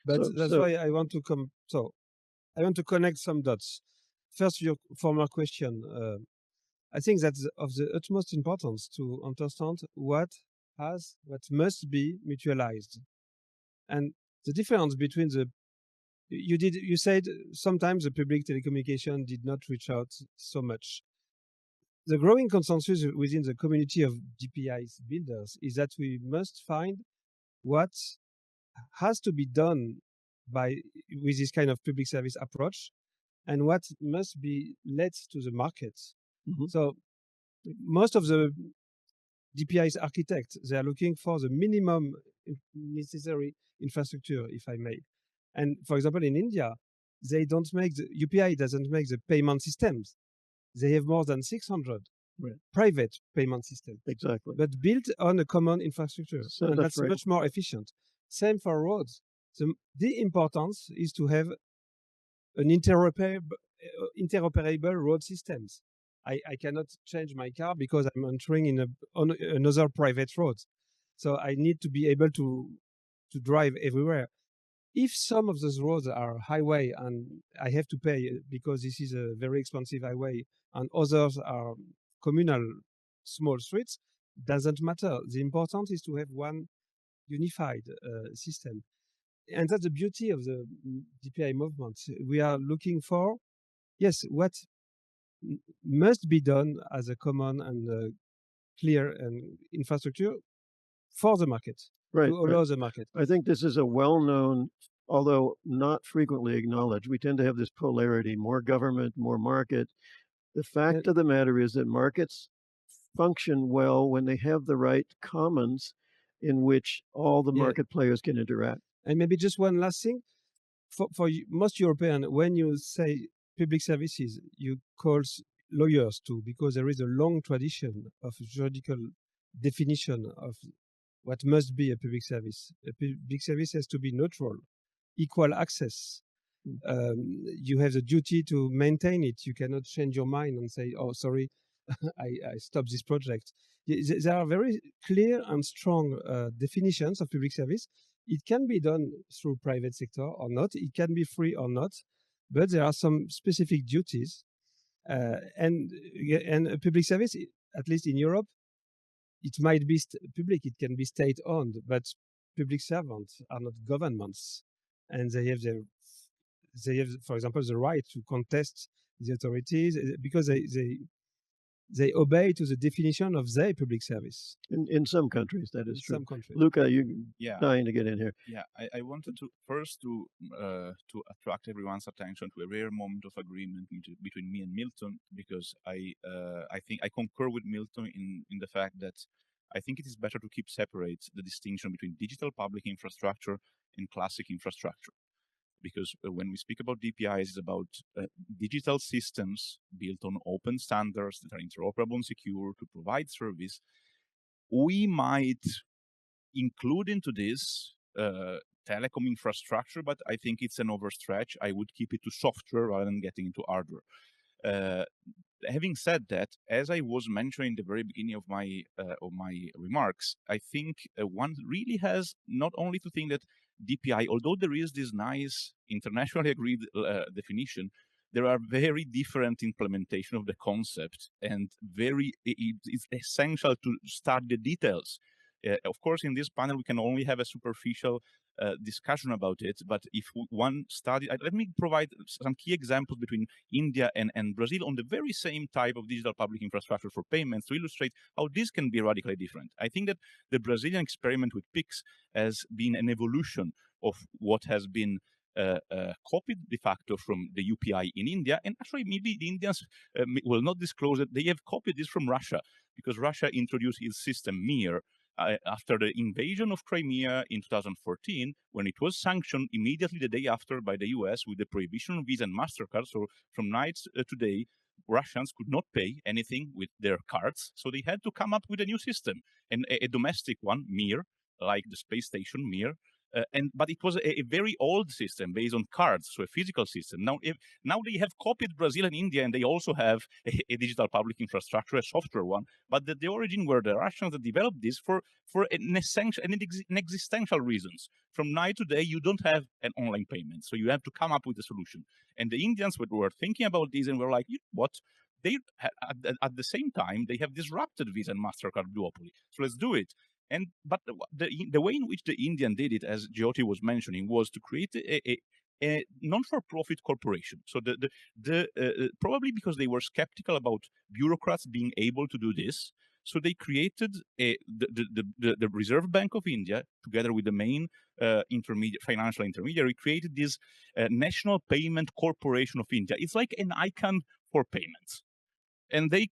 But that's why I want to I want to connect some dots. First, your former question. I think that's of the utmost importance to understand what must be mutualized, and the difference between you said sometimes the public telecommunication did not reach out so much. The growing consensus within the community of DPIs builders is that we must find what has to be done with this kind of public service approach, and what must be led to the market. Mm-hmm. So most of the DPIs architects, they are looking for the minimum necessary infrastructure, if I may. And for example, in India, they don't make the UPI doesn't make the payment systems. They have more than 600 private payment systems, Exactly. but built on a common infrastructure, So and that's right. much more efficient. Same for roads. So the importance is to have an interoperable road systems. I cannot change my car because I'm entering on another private road. So I need to be able to drive everywhere. If some of those roads are highway and I have to pay because this is a very expensive highway, and others are communal small streets, doesn't matter. The important is to have one unified system. And that's the beauty of the DPI movement. We are looking for, yes, what must be done as a common and clear and infrastructure for the market, Right, to allow the market. I think this is a well-known, although not frequently acknowledged. We tend to have this polarity, more government, more market. The fact of the matter is that markets function well when they have the right commons in which all the market players can interact. And maybe just one last thing. For most European, when you say public services, you call lawyers too, because there is a long tradition of juridical definition of what must be a public service. A public service has to be neutral, equal access. You have the duty to maintain it. You cannot change your mind and say, "Oh, sorry, I stopped this project." There are very clear and strong definitions of public service. It can be done through private sector or not. It can be free or not, but there are some specific duties. And a public service, at least in Europe, it might be public. It can be state-owned, but public servants are not governments, and they have, for example, the right to contest the authorities because they obey to the definition of their public service. In some countries, that is true. Some countries. Luca, you're dying to get in here. Yeah, I wanted to first to attract everyone's attention to a rare moment of agreement between me and Milton, because I think I concur with Milton in the fact that I think it is better to keep separate the distinction between digital public infrastructure and classic infrastructure. Because when we speak about DPIs, it's about digital systems built on open standards that are interoperable and secure to provide service. We might include into this telecom infrastructure, but I think it's an overstretch. I would keep it to software rather than getting into hardware. Having said that, as I was mentioning at the very beginning of my remarks, I think one really has not only to think that DPI, although there is this nice internationally agreed definition, there are very different implementation of the concept, and it's essential to study the details. Of course, in this panel, we can only have a superficial discussion about it, but if one study, let me provide some key examples between India and Brazil on the very same type of digital public infrastructure for payments to illustrate how this can be radically different. I think that the Brazilian experiment with PIX has been an evolution of what has been copied de facto from the UPI in India, and actually maybe the Indians will not disclose that they have copied this from Russia, because Russia introduced its system MIR after the invasion of Crimea in 2014, when it was sanctioned immediately the day after by the US with the prohibition of Visa and MasterCard. So from night to day, Russians could not pay anything with their cards. So they had to come up with a new system, and a domestic one, MIR, like the space station MIR. But it was a very old system based on cards, so a physical system. Now they have copied Brazil and India, and they also have a digital public infrastructure, a software one. But the origin were the Russians that developed this for an essential and existential reasons. From night to day, you don't have an online payment, so you have to come up with a solution. And the Indians were thinking about this and were like, you know what? They at the same time they have disrupted Visa and MasterCard duopoly, so let's do it. But the way in which the Indian did it, as Jyoti was mentioning, was to create a non-for-profit corporation. So probably because they were skeptical about bureaucrats being able to do this, so they created the Reserve Bank of India, together with the main financial intermediary, created this National Payment Corporation of India. It's like an icon for payments. and they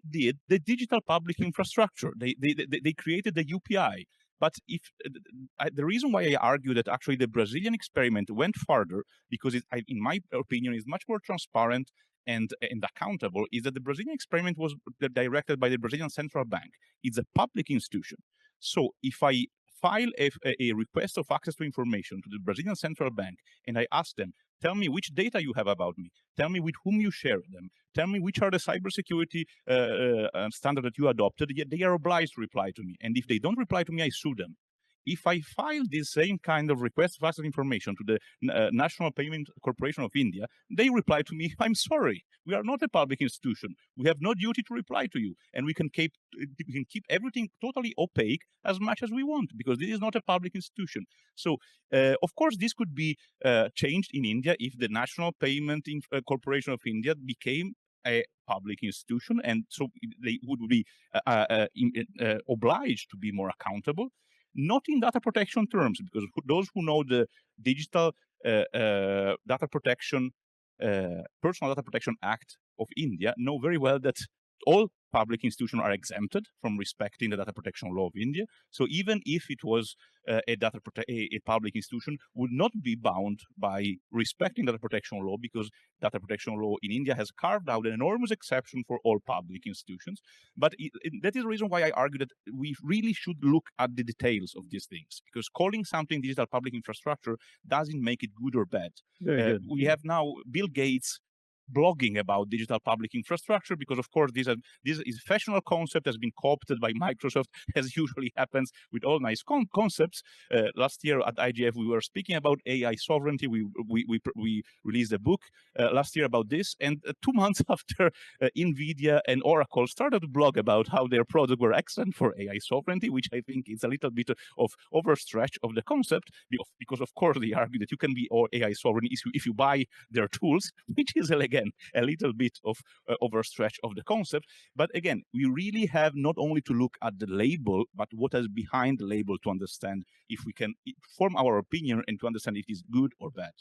did the digital public infrastructure. They created the UPI. But if the reason why I argue that actually the Brazilian experiment went further, because in my opinion, is much more transparent and accountable, is that the Brazilian experiment was directed by the Brazilian Central Bank. It's a public institution. So if I file a request of access to information to the Brazilian Central Bank and I ask them, tell me which data you have about me, tell me with whom you share them, tell me which are the cybersecurity standard that you adopted, yet they are obliged to reply to me. And if they don't reply to me, I sue them. If I file this same kind of request for access information to the National Payment Corporation of India, they reply to me, I'm sorry, we are not a public institution. We have no duty to reply to you. And we can keep everything totally opaque as much as we want, because this is not a public institution. So, of course, this could be changed in India if the National Payment Corporation of India became a public institution, and so they would be obliged to be more accountable. Not in data protection terms, because those who know the digital data protection, Personal Data Protection Act of India know very well that all public institutions are exempted from respecting the data protection law of India. So even if it was a public institution, would not be bound by respecting data protection law, because data protection law in India has carved out an enormous exception for all public institutions. But that is the reason why I argue that we really should look at the details of these things, because calling something digital public infrastructure doesn't make it good or bad. Very good. We have now Bill Gates blogging about digital public infrastructure, because of course this is a fashionable concept, has been co-opted by Microsoft, as usually happens with all nice concepts. Last year at IGF we were speaking about AI sovereignty. We released a book last year about this, and 2 months after Nvidia and Oracle started to blog about how their products were excellent for AI sovereignty, which I think is a little bit of overstretch of the concept, because of course they argue that you can be AI sovereign if you buy their tools, which is again a little bit of overstretch of the concept. But again, we really have not only to look at the label, but what is behind the label, to understand if we can form our opinion and to understand if it is good or bad.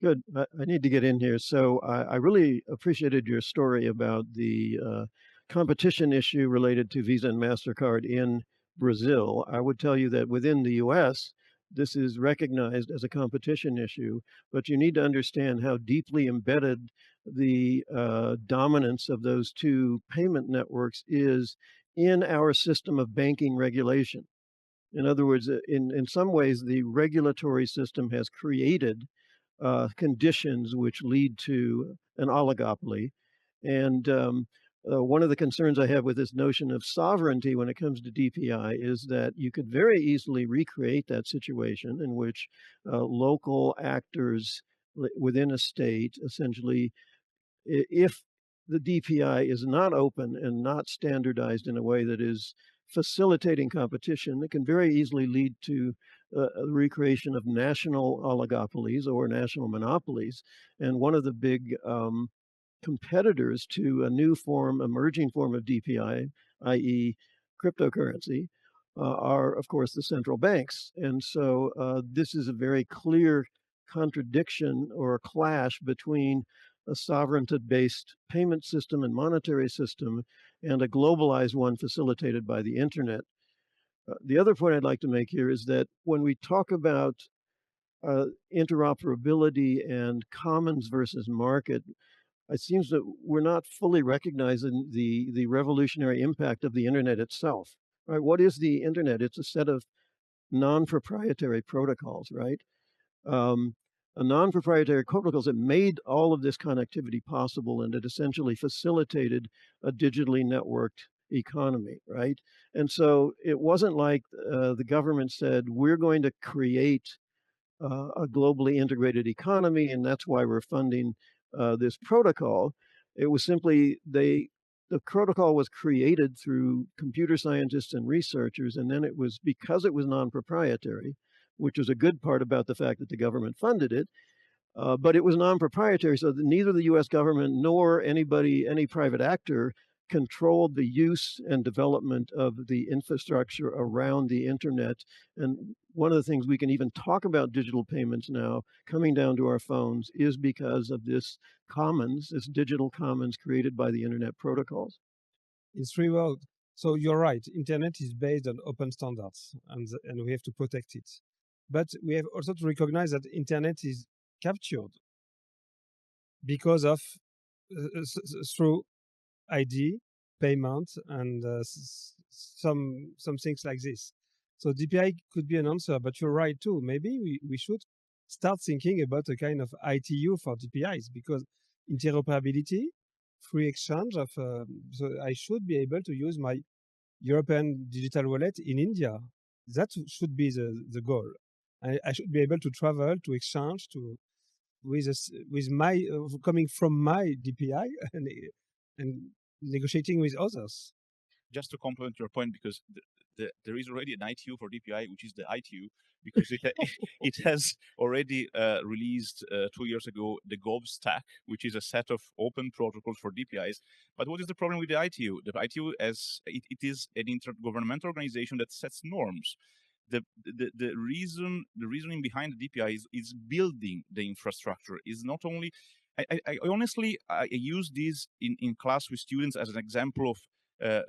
Good. I need to get in here. So I really appreciated your story about the competition issue related to Visa and MasterCard in Brazil. I would tell you that within the US, this is recognized as a competition issue, but you need to understand how deeply embedded the dominance of those two payment networks is in our system of banking regulation. In other words, in some ways, the regulatory system has created conditions which lead to an oligopoly. And one of the concerns I have with this notion of sovereignty when it comes to DPI is that you could very easily recreate that situation in which local actors within a state, essentially, if the DPI is not open and not standardized in a way that is facilitating competition, it can very easily lead to a recreation of national oligopolies or national monopolies. And one of the big competitors to a new emerging form of DPI, i.e. cryptocurrency, are, of course, the central banks. And so this is a very clear contradiction or clash between a sovereignty-based payment system and monetary system and a globalized one facilitated by the internet. The other point I'd like to make here is that when we talk about interoperability and commons versus market, it seems that we're not fully recognizing the revolutionary impact of the internet itself. Right? What is the internet? It's a set of non-proprietary protocols, right? A non-proprietary protocols that made all of this connectivity possible, and it essentially facilitated a digitally networked economy, right? And so it wasn't like the government said, we're going to create a globally integrated economy, and that's why we're funding this protocol. It was simply the protocol was created through computer scientists and researchers, and then it was, because it was non-proprietary, which was a good part about the fact that the government funded it, but it was non-proprietary, so that neither the US government nor any private actor controlled the use and development of the infrastructure around the internet. And one of the things we can even talk about digital payments now coming down to our phones is because of this commons, this digital commons created by the internet protocols. It's free world. So you're right. Internet is based on open standards, and we have to protect it. But we have also to recognize that internet is captured because of through ID, payment, and some things like this. So DPI could be an answer, but you're right too. Maybe we should start thinking about a kind of ITU for DPIs, because interoperability, free exchange of, so I should be able to use my European digital wallet in India. That should be the goal. I should be able to travel, to exchange, to with my coming from my DPI and negotiating with others. Just to complement your point, because there is already an ITU for DPI, which is the ITU, because it has already released 2 years ago the GovStack, which is a set of open protocols for DPIs. But what is the problem with the ITU? The ITU, as it is an intergovernmental organization that sets norms. The reasoning behind the DPI is building the infrastructure. Is not only I honestly use this in class with students as an example of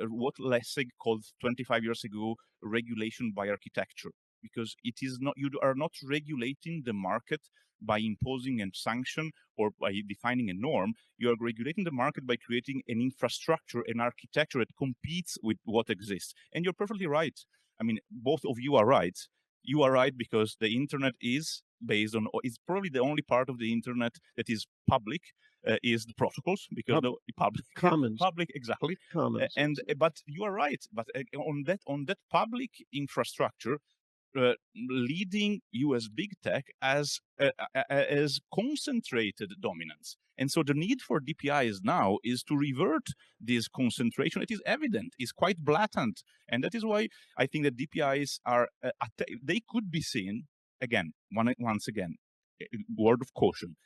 what Lessig called 25 years ago regulation by architecture, because it is not, you are not regulating the market by imposing a sanction or by defining a norm. You are regulating the market by creating an infrastructure, an architecture that competes with what exists. And you're perfectly right. I mean, both of you are right. You are right because the internet is based on, is probably the only part of the internet that is public, is the protocols, because the public commons, public, exactly. Commons. But you are right. But on that public infrastructure, leading US big tech as concentrated dominance. And so the need for DPIs now is to revert this concentration. It is evident, is quite blatant. And that is why I think that DPIs are, they could be seen, again, once again, word of caution.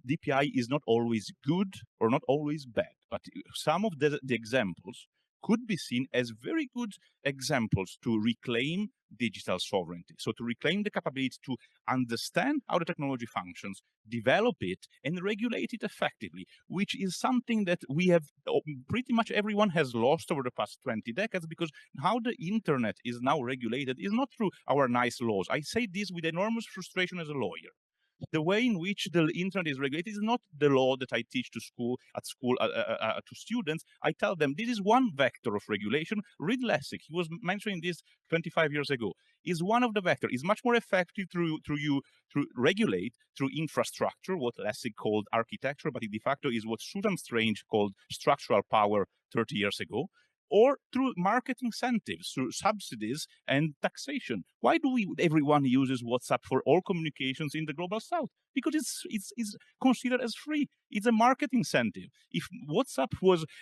DPI is not always good or not always bad, but some of the examples could be seen as very good examples to reclaim digital sovereignty. So to reclaim the capability to understand how the technology functions, develop it, and regulate it effectively, which is something that we have, pretty much everyone has lost over the past 20 decades, because how the internet is now regulated is not through our nice laws. I say this with enormous frustration as a lawyer. The way in which the internet is regulated is not the law that I teach to students. I tell them this is one vector of regulation. Reed Lessig, he was mentioning this 25 years ago, is one of the vectors. Is much more effective through regulate through infrastructure, what Lessig called architecture, but de facto is what Susan Strange called structural power 30 years ago, or through market incentives, through subsidies and taxation. Why do everyone uses WhatsApp for all communications in the global south? Because it's considered as free. It's a market incentive. If WhatsApp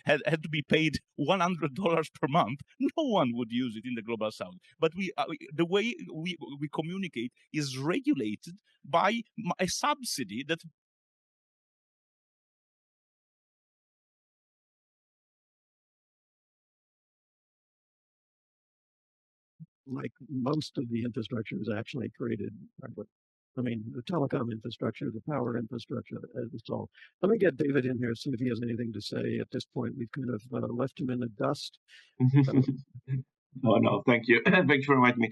had to be paid $100 per month, no one would use it in the global south. But the way we communicate is regulated by a subsidy that like most of the infrastructure is actually created. I mean, the telecom infrastructure, the power infrastructure, it's all. Let me get David in here, see if he has anything to say. At this point, we've kind of left him in the dust. No, thank you. Thank you for inviting me.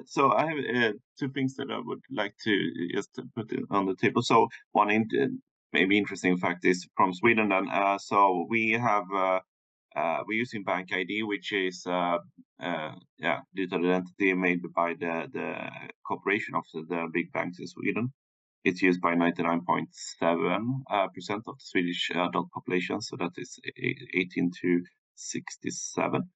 So I have two things that I would like to just put on the table. So one maybe interesting fact is from Sweden. Then, so we have we're using Bank ID, which is digital identity made by the cooperation of the big banks in Sweden. It's used by 99.7% of the Swedish adult population, so that is 18 to 67.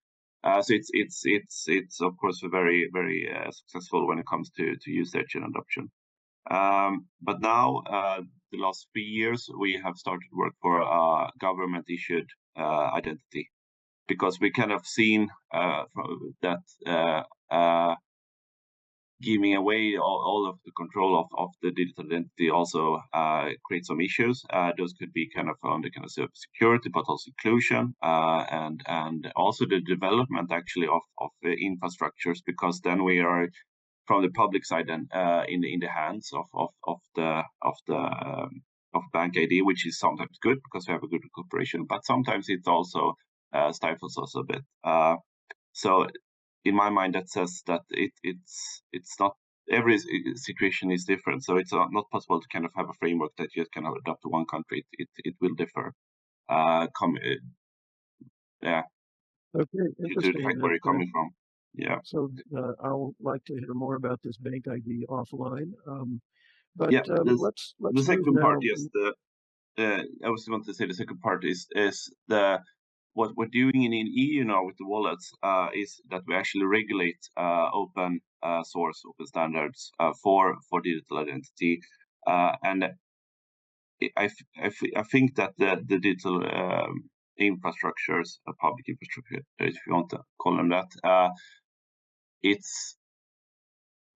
So it's of course very very successful when it comes to usage and adoption. But now the last 3 years we have started work for government issued identity, because we kind of seen that giving away all of the control of the digital identity also creates some issues. Those could be kind of on the kind of security, but also inclusion, and also the development actually of the infrastructures, because then we are from the public side then in the hands of Bank ID, which is sometimes good because we have a good cooperation, but sometimes it also stifles us a bit. So in my mind, that says that it's not, every situation is different. So it's not possible to kind of have a framework that you can adopt to one country. It will differ. Yeah. Okay, Due to the fact where you're coming from. Yeah. So I'll like to hear more about this Bank ID offline. But yeah, let's the second part now. is I was want to say the second part is what we're doing in EU now with the wallets is that we actually regulate open source, open standards for digital identity, and I think that the digital infrastructures, public infrastructure, if you want to call them that, it's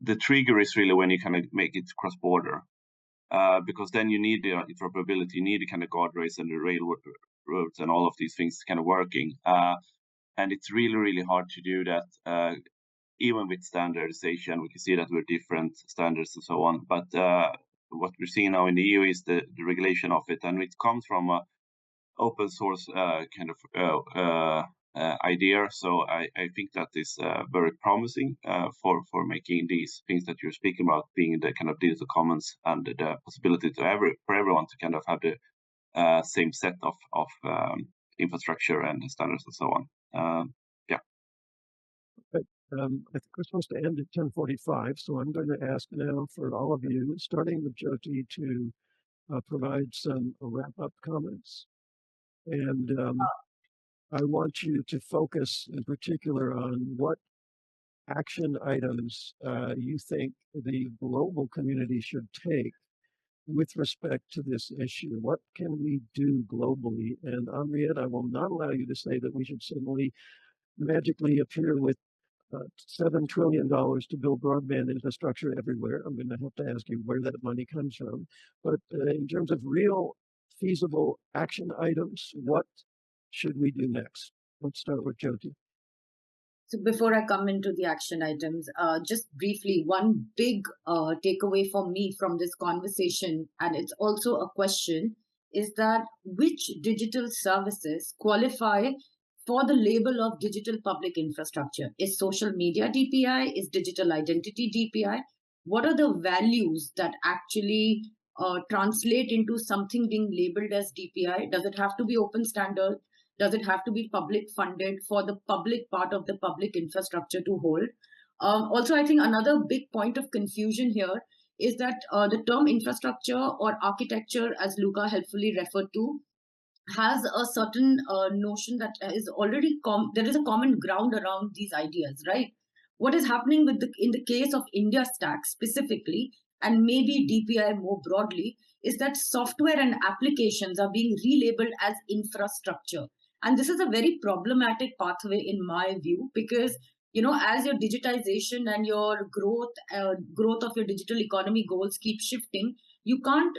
the trigger is really when you kind of make it cross-border. Because then you need the interoperability, you need the kind of guardrails and the railroads and all of these things kind of working. And it's really, really hard to do that, even with standardization. We can see that we're different standards and so on. But what we're seeing now in the EU is the regulation of it, and it comes from a open source kind of idea. So I think that is very promising for making these things that you're speaking about being the kind of digital commons and the possibility to for everyone to kind of have the same set of infrastructure and standards and so on. Yeah. I think we're supposed to end at 10:45, so I'm going to ask now for all of you, starting with Jyoti, to provide some wrap-up comments. And I want you to focus in particular on what action items you think the global community should take with respect to this issue. What can we do globally? And Anriette, I will not allow you to say that we should suddenly magically appear with $7 trillion to build broadband infrastructure everywhere. I'm going to have to ask you where that money comes from. But in terms of real feasible action items, what should we do next? Let's start with Jyoti. So before I come into the action items, just briefly, one big takeaway for me from this conversation, and it's also a question, is that which digital services qualify for the label of digital public infrastructure? Is social media DPI? Is digital identity DPI? What are the values that actually translate into something being labeled as DPI? Does it have to be open standard? Does it have to be public funded for the public part of the public infrastructure to hold? Also, I think another big point of confusion here is that the term infrastructure or architecture, as Luca helpfully referred to, has a certain notion that is already there is a common ground around these ideas, right? What is happening in the case of India Stack specifically, and maybe DPI more broadly, is that software and applications are being relabeled as infrastructure. And this is a very problematic pathway in my view, because as your digitization and your growth of your digital economy goals keep shifting, you can't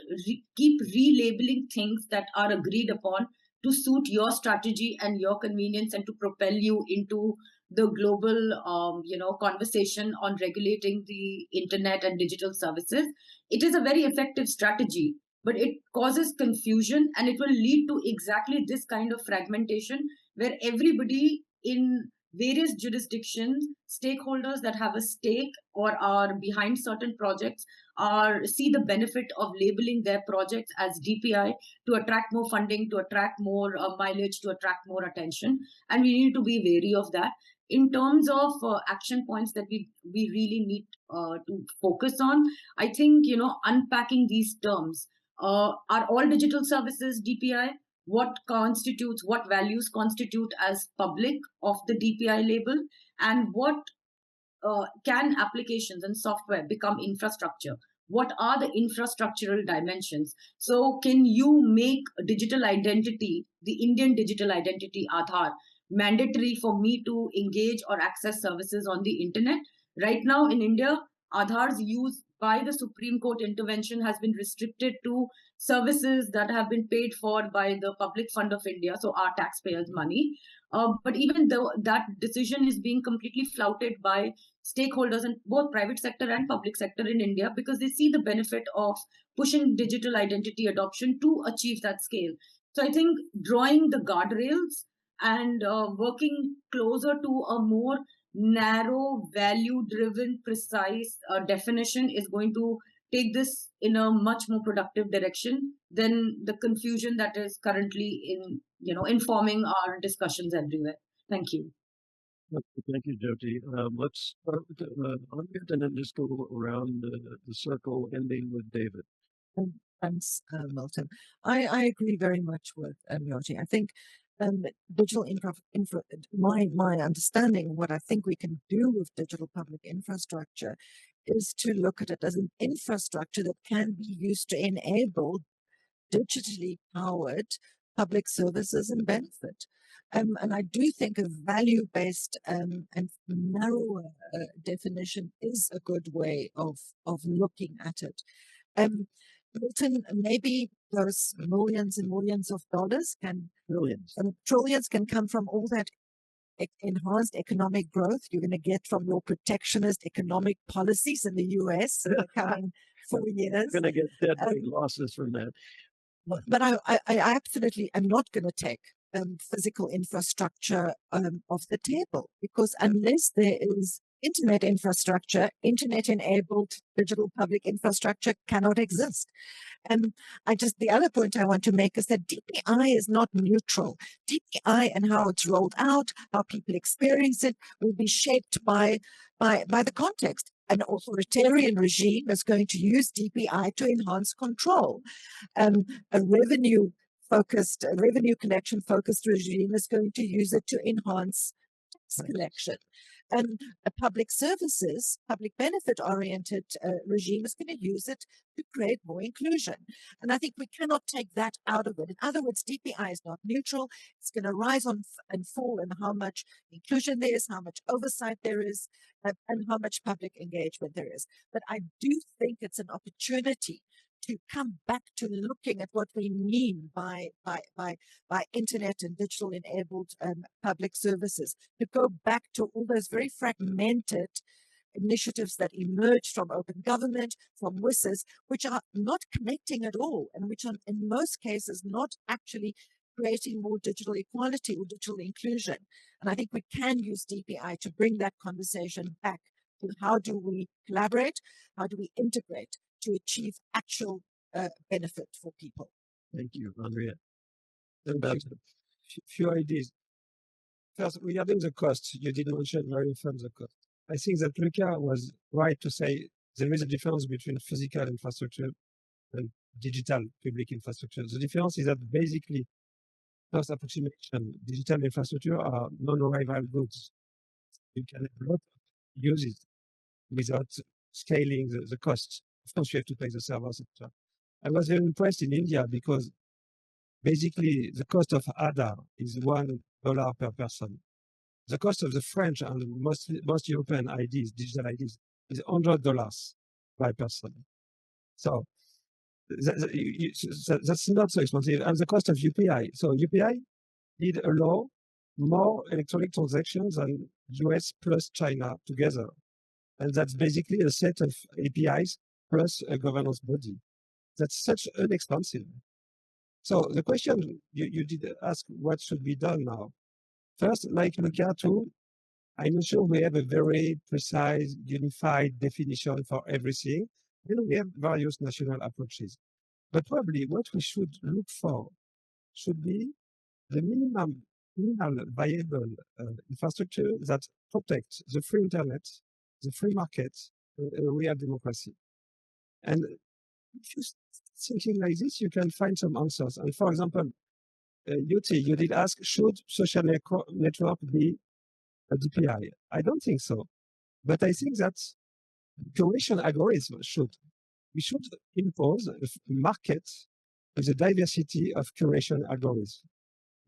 keep relabeling things that are agreed upon to suit your strategy and your convenience and to propel you into the global conversation on regulating the internet and digital services. It is a very effective strategy, but it causes confusion, and it will lead to exactly this kind of fragmentation where everybody in various jurisdictions, stakeholders that have a stake or are behind certain projects, see the benefit of labeling their projects as DPI to attract more funding, to attract more mileage, to attract more attention. And we need to be wary of that. In terms of action points that we really need to focus on, I think, unpacking these terms. Are all digital services DPI? What values constitute as public of the DPI label? And what can applications and software become infrastructure? What are the infrastructural dimensions? So can you make digital identity, the Indian digital identity Aadhaar, mandatory for me to engage or access services on the internet? Right now in India, Aadhaar's use by the Supreme Court intervention has been restricted to services that have been paid for by the public fund of India, so our taxpayers' money. But even though that decision is being completely flouted by stakeholders in both private sector and public sector in India, because they see the benefit of pushing digital identity adoption to achieve that scale. So I think drawing the guardrails and working closer to a more narrow, value-driven, precise definition is going to take this in a much more productive direction than the confusion that is currently informing our discussions everywhere. Thank you. Thank you, Jyoti. Let's start with Anriette and then just go around the circle, ending with David. Thanks, Milton. I agree very much with Jyoti. I think digital my understanding, what I think we can do with digital public infrastructure is to look at it as an infrastructure that can be used to enable digitally powered public services and benefit. And I do think a value-based and narrower definition is a good way of looking at it. Milton, maybe those millions and millions of dollars trillions can come from all that enhanced economic growth you're going to get from your protectionist economic policies in the US in the coming 4 years. You're going to get deadly losses from that. But I absolutely am not going to take physical infrastructure off the table, because unless there is internet infrastructure, internet-enabled digital public infrastructure cannot exist. And the other point I want to make is that DPI is not neutral. DPI and how it's rolled out, how people experience it, will be shaped by the context. An authoritarian regime is going to use DPI to enhance control. A revenue collection focused regime is going to use it to enhance tax collection. And a public services, public benefit oriented regime is going to use it to create more inclusion. And I think we cannot take that out of it. In other words, DPI is not neutral. It's going to rise and fall in how much inclusion there is, how much oversight there is, and how much public engagement there is. But I do think it's an opportunity to come back to looking at what we mean by internet and digital enabled public services, to go back to all those very fragmented initiatives that emerged from open government, from WISs, which are not connecting at all, and which are in most cases not actually creating more digital equality or digital inclusion. And I think we can use DPI to bring that conversation back to how do we collaborate, how do we integrate to achieve actual benefit for people. Thank you, Anriette. A few ideas. First, regarding the cost, you did mention very often the cost. I think that Luca was right to say there is a difference between physical infrastructure and digital public infrastructure. The difference is that basically, first approximation, digital infrastructure are non-arrival goods. You can have a lot of uses without scaling the cost. Of course, you have to pay the servers, etc. I was very impressed in India because basically the cost of Aadhaar is $1 per person. The cost of the French and most European IDs, digital IDs, is $100 by person. So that's not so expensive. And the cost of UPI. So UPI did allow more electronic transactions than US plus China together. And that's basically a set of APIs plus a governance body. That's such inexpensive. So the question you did ask, what should be done now? First, like Luca too, I'm not sure we have a very precise, unified definition for everything. And we have various national approaches. But probably what we should look for should be the minimal viable infrastructure that protects the free internet, the free market, a real democracy. And if you thinking like this, you can find some answers. And for example, Jyoti, you did ask, should social network be a DPI? I don't think so. But I think that curation algorithms should. We should impose a market with a diversity of curation algorithms.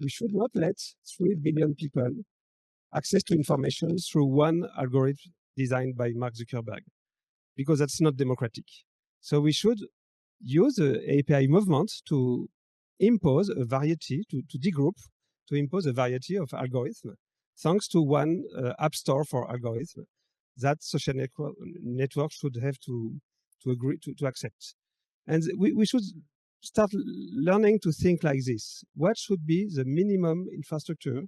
We should not let 3 billion people access to information through one algorithm designed by Mark Zuckerberg. because that's not democratic. So we should use the API movement to impose a variety, to degroup, to impose a variety of algorithms, thanks to one app store for algorithms that social networks should have to agree to accept. And we should start learning to think like this. What should be the minimum infrastructure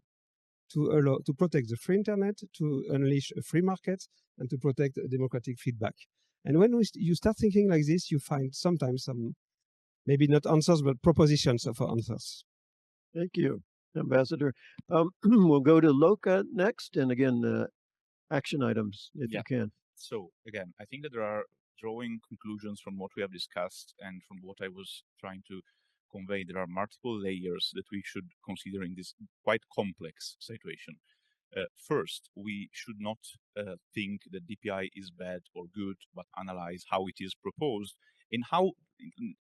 to protect the free internet, to unleash a free market, and to protect democratic feedback? And when you start thinking like this, you find sometimes some, maybe not answers, but propositions of answers. Thank you, Ambassador. We'll go to Luca next, and again, action items, if you can. So again, I think that there are drawing conclusions from what we have discussed and from what I was trying to convey. There are multiple layers that we should consider in this quite complex situation. First, we should not think that DPI is bad or good, but analyze how it is proposed and how.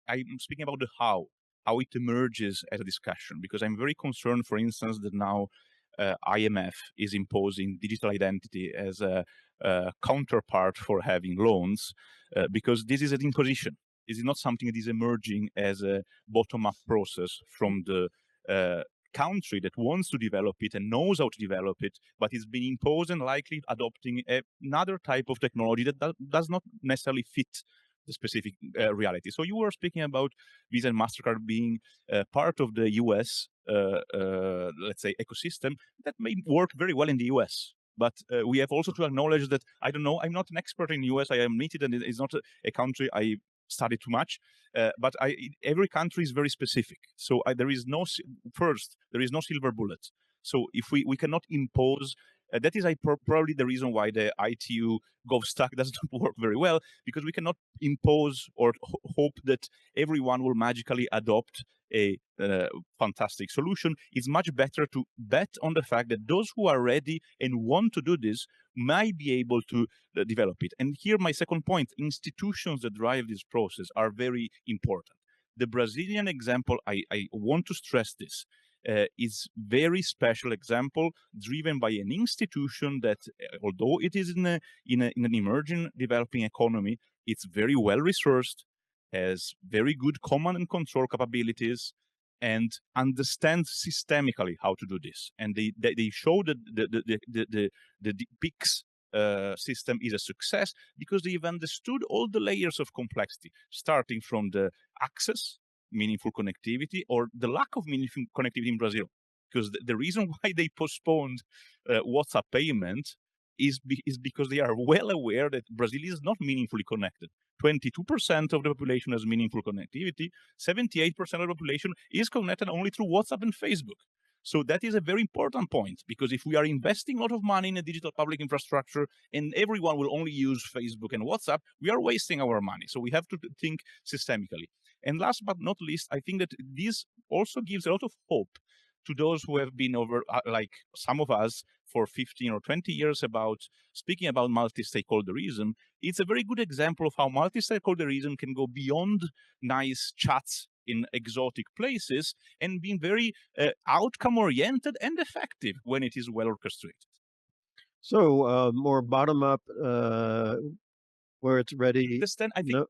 I'm speaking about the how it emerges as a discussion, because I'm very concerned, for instance, that now IMF is imposing digital identity as a counterpart for having loans, because this is an imposition. This is not something that is emerging as a bottom-up process from the country that wants to develop it and knows how to develop it, but it's been imposed and likely adopting another type of technology that does not necessarily fit the specific reality. So you were speaking about Visa and MasterCard being part of the US, let's say, ecosystem that may work very well in the US. But we have also to acknowledge that, I don't know, I'm not an expert in the US, I am admitted, and it's not a country I study too much, but every country is very specific. So there is no silver bullet. So if we cannot impose, that is probably the reason why the ITU GovStack does not work very well, because we cannot impose or hope that everyone will magically adopt a fantastic solution. It's much better to bet on the fact that those who are ready and want to do this might be able to develop it. And here, my second point, institutions that drive this process are very important. The Brazilian example, I want to stress this, is very special example driven by an institution that, although it is in an emerging developing economy, it's very well resourced, has very good command and control capabilities, and understands systemically how to do this. And they show that the PIX system is a success because they've understood all the layers of complexity, starting from the access, meaningful connectivity, or the lack of meaningful connectivity in Brazil. Because the reason why they postponed WhatsApp payment is because they are well aware that Brazil is not meaningfully connected. 22% of the population has meaningful connectivity. 78% of the population is connected only through WhatsApp and Facebook. So that is a very important point, because if we are investing a lot of money in a digital public infrastructure and everyone will only use Facebook and WhatsApp, we are wasting our money. So we have to think systemically. And last but not least, I think that this also gives a lot of hope to those who have been over, like some of us, for 15 or 20 years speaking about multi-stakeholderism. It's a very good example of how multi-stakeholderism can go beyond nice chats in exotic places and being very outcome-oriented and effective when it is well orchestrated. So more bottom-up, where it's ready,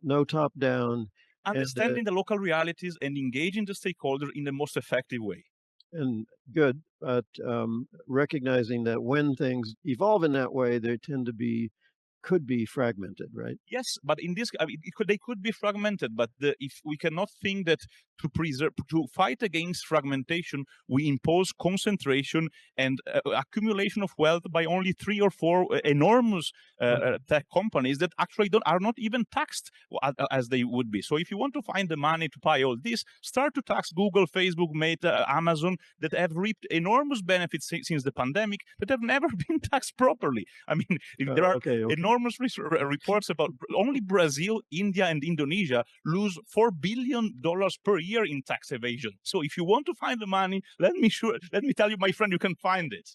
no top-down. Understanding the local realities and engaging the stakeholder in the most effective way. And good, but recognizing that when things evolve in that way, they tend to could be fragmented, right? Yes, but in this, they could be fragmented. But if we cannot think that to fight against fragmentation, we impose concentration and accumulation of wealth by only 3 or 4 enormous tech companies that actually are not even taxed as they would be. So if you want to find the money to buy all this, start to tax Google, Facebook, Meta, Amazon, that have reaped enormous benefits since the pandemic, that have never been taxed properly. I mean, there are enormous reports about only Brazil, India, and Indonesia lose $4 billion per year in tax evasion. So if you want to find the money, let me tell you, my friend, you can find it.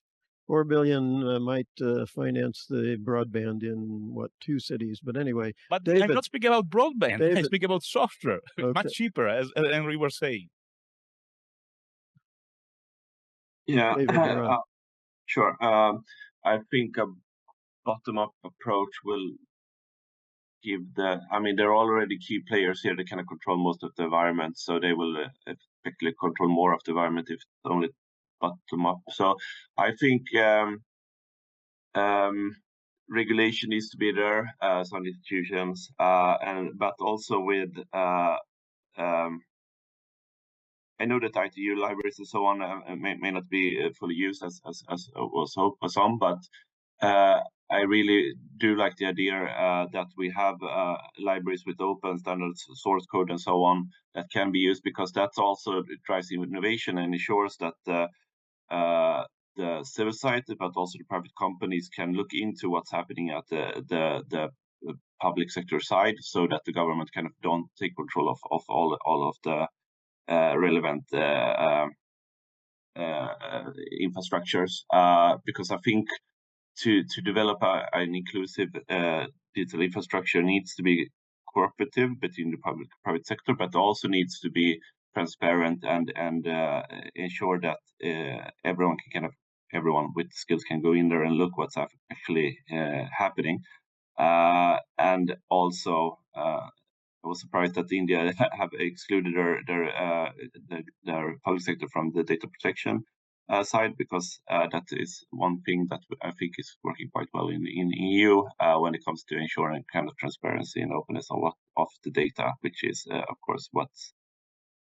4 billion might finance the broadband in 2 cities, but anyway. But David, I'm not speaking about broadband. I speak about software, much cheaper, as Henri was saying. Yeah, David, sure. I think a bottom-up approach will give the, I mean, there are already key players here that kind of control most of the environment, so they will effectively control more of the environment if it's only bottom up. So I think regulation needs to be there, some institutions, but also with I know that ITU libraries and so on may not be fully used as was hoped for some, but I really do like the idea that we have libraries with open standard source code and so on that can be used, because that's also drives innovation and ensures that the civil society, but also the private companies, can look into what's happening at the public sector side, so that the government kind of don't take control of all of the relevant infrastructures. Because I think to develop an inclusive digital infrastructure needs to be cooperative between the public and private sector, but also needs to be transparent and ensure that everyone with skills can go in there and look what's actually happening. And also, I was surprised that India have excluded their public sector from the data protection side, because that is one thing that I think is working quite well in EU when it comes to ensuring kind of transparency and openness of the data, which is of course what's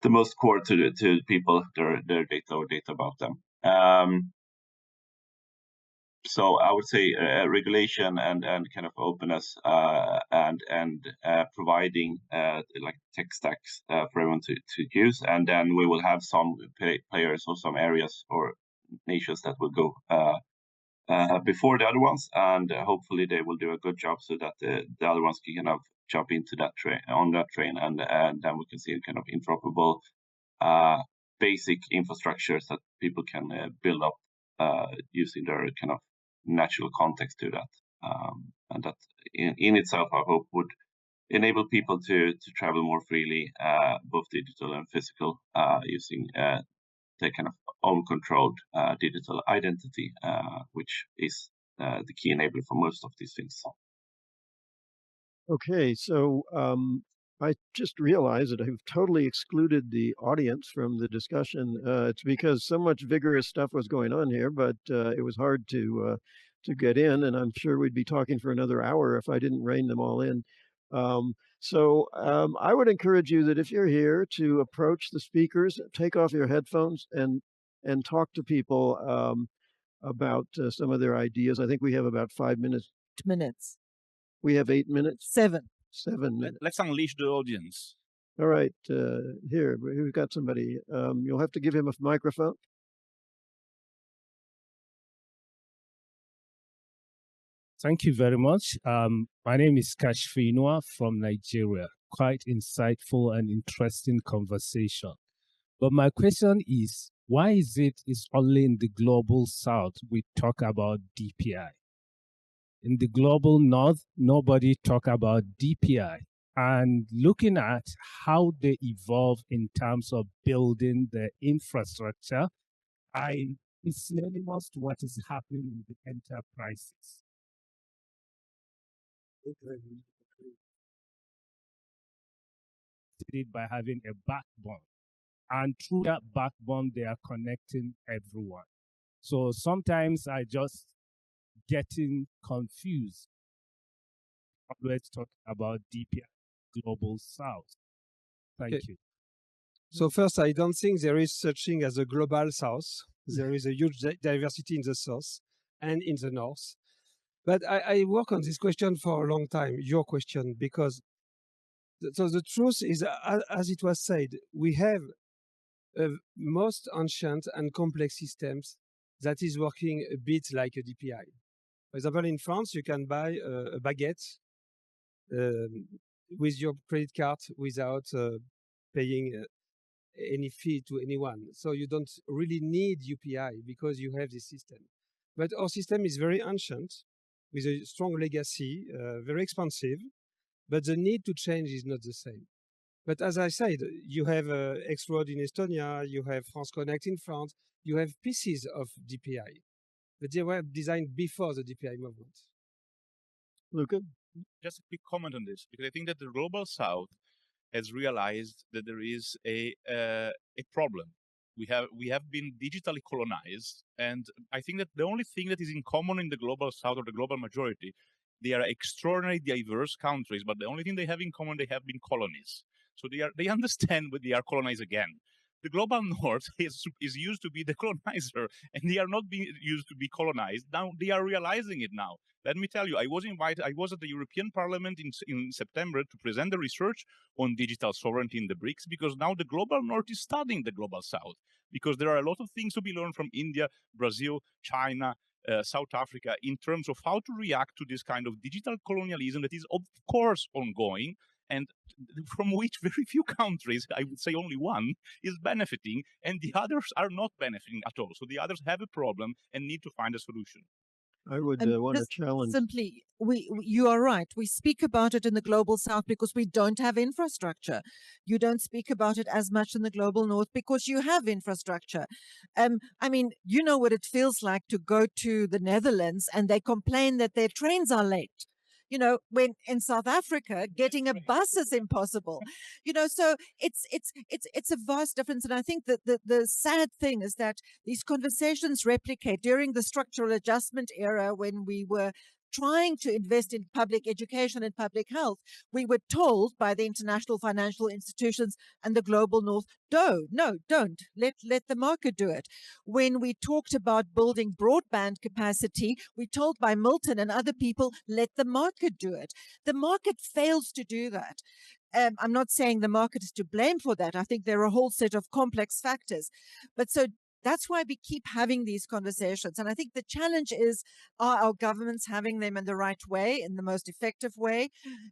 the most core to people, their data or data about them. So I would say regulation and kind of openness and providing like tech stacks for everyone to use, and then we will have some players or some areas or nations that will go before the other ones, and hopefully they will do a good job so that the other ones can kind of jump into that train and then we can see kind of interoperable basic infrastructures that people can build up using their kind of natural context to that, and that in itself I hope would enable people to travel more freely, both digital and physical, using the kind of own controlled digital identity, which is the key enabler for most of these things. Okay, so I just realized that I've totally excluded the audience from the discussion. It's because so much vigorous stuff was going on here, but it was hard to get in, and I'm sure we'd be talking for another hour if I didn't rein them all in. So I would encourage you that if you're here to approach the speakers, take off your headphones and talk to people about some of their ideas. I think we have about 5 minutes. Minutes. We have 8 minutes. 7. 7 minutes. Let's unleash the audience. All right, here we've got somebody. You'll have to give him a microphone. Thank you very much. My name is Kashfi Inua from Nigeria. Quite insightful and interesting conversation. But my question is, why is it's only in the global south we talk about DPI? In the global north, nobody talk about DPI. And looking at how they evolve in terms of building the infrastructure, it's really most what is happening in the enterprises. By having a backbone, and through that backbone they are connecting everyone. So sometimes I just getting confused. Always talk about DPI, Global South. Thank you. So first, I don't think there is such thing as a global south. There is a huge diversity in the south and in the north. But I work on this question for a long time, your question, because so the truth is, as it was said, we have most ancient and complex systems that is working a bit like a DPI. For example, in France, you can buy a baguette with your credit card without paying any fee to anyone. So you don't really need UPI because you have this system. But our system is very ancient, with a strong legacy, very expensive, but the need to change is not the same. But as I said, you have X-Road in Estonia, you have France Connect in France, you have pieces of DPI, but they were designed before the DPI movement. Luca? just a quick comment on this, because I think that the Global South has realized that there is a problem. We have been digitally colonized, and I think that the only thing that is in common in the Global South or the global majority, they are extraordinarily diverse countries, but the only thing they have in common, they have been colonies. So they understand when they are colonized again. The global north is used to be the colonizer, and they are not being used to be colonized. Now they are realizing it now. Let me tell you, I was at the European Parliament in September to present the research on digital sovereignty in the BRICS, because now the global north is studying the global south, because there are a lot of things to be learned from India, Brazil, China, South Africa, in terms of how to react to this kind of digital colonialism that is, of course, ongoing, and from which very few countries, I would say only one, is benefiting, and the others are not benefiting at all. So the others have a problem and need to find a solution. I would want to challenge. Simply, you are right. We speak about it in the global south because we don't have infrastructure. You don't speak about it as much in the global north because you have infrastructure. I mean, you know what it feels like to go to the Netherlands and they complain that their trains are late. You know, when in South Africa, getting a bus is impossible. You know, so it's a vast difference. And I think that the sad thing is that these conversations replicate during the structural adjustment era when we were trying to invest in public education and public health. We were told by the international financial institutions and the global north, don't let the market do it. When we talked about building broadband capacity, we told by Milton and other people, let the market do it. The market fails to do that. I'm not saying the market is to blame for that. I think there are a whole set of complex factors. But so that's why we keep having these conversations. And I think the challenge is, are our governments having them in the right way, in the most effective way?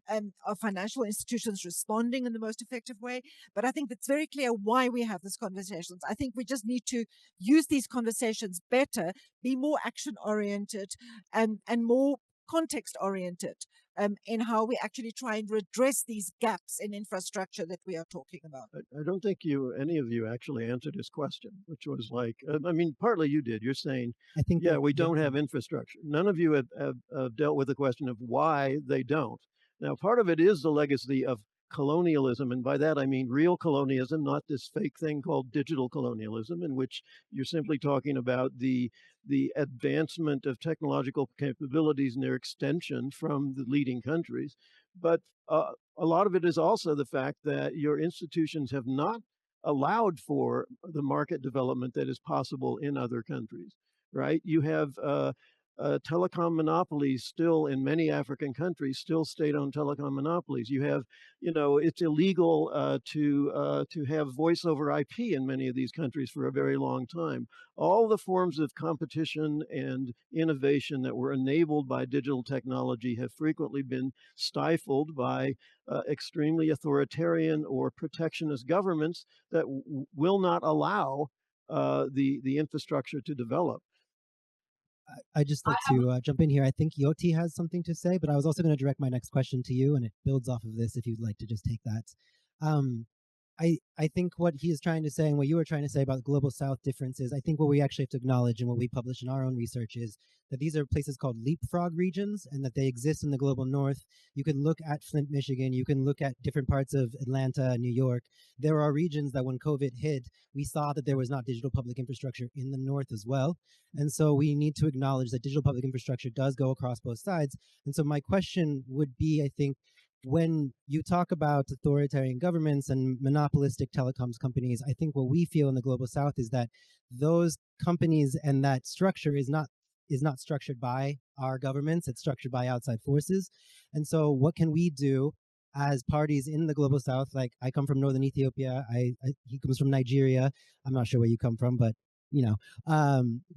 Are financial institutions responding in the most effective way? But I think it's very clear why we have these conversations. I think we just need to use these conversations better, be more action-oriented and more context-oriented in how we actually try and redress these gaps in infrastructure that we are talking about. I don't think any of you actually answered his question, which was like, I mean, partly you did. You're saying, I think yeah, we don't have infrastructure. None of you have dealt with the question of why they don't. Now, part of it is the legacy of colonialism, and by that I mean real colonialism, not this fake thing called digital colonialism, in which you're simply talking about the advancement of technological capabilities and their extension from the leading countries. But a lot of it is also the fact that your institutions have not allowed for the market development that is possible in other countries, right? You have telecom monopolies still in many African countries, still state-owned telecom monopolies. You have, you know, it's illegal to have voice over IP in many of these countries for a very long time. All the forms of competition and innovation that were enabled by digital technology have frequently been stifled by extremely authoritarian or protectionist governments that will not allow the infrastructure to develop. I just like to jump in here. I think Jyoti has something to say, but I was also going to direct my next question to you, and it builds off of this if you'd like to just take that. I think what he is trying to say and what you were trying to say about the Global South differences, I think what we actually have to acknowledge and what we publish in our own research is that these are places called leapfrog regions and that they exist in the Global North. You can look at Flint, Michigan. You can look at different parts of Atlanta, New York. There are regions that when COVID hit, we saw that there was not digital public infrastructure in the North as well. And so we need to acknowledge that digital public infrastructure does go across both sides. And so my question would be, I think, when you talk about authoritarian governments and monopolistic telecoms companies, I think what we feel in the Global South is that those companies and that structure is not structured by our governments, it's structured by outside forces. And so what can we do as parties in the Global South? Like, I come from Northern Ethiopia, he comes from Nigeria. I'm not sure where you come from, but you know,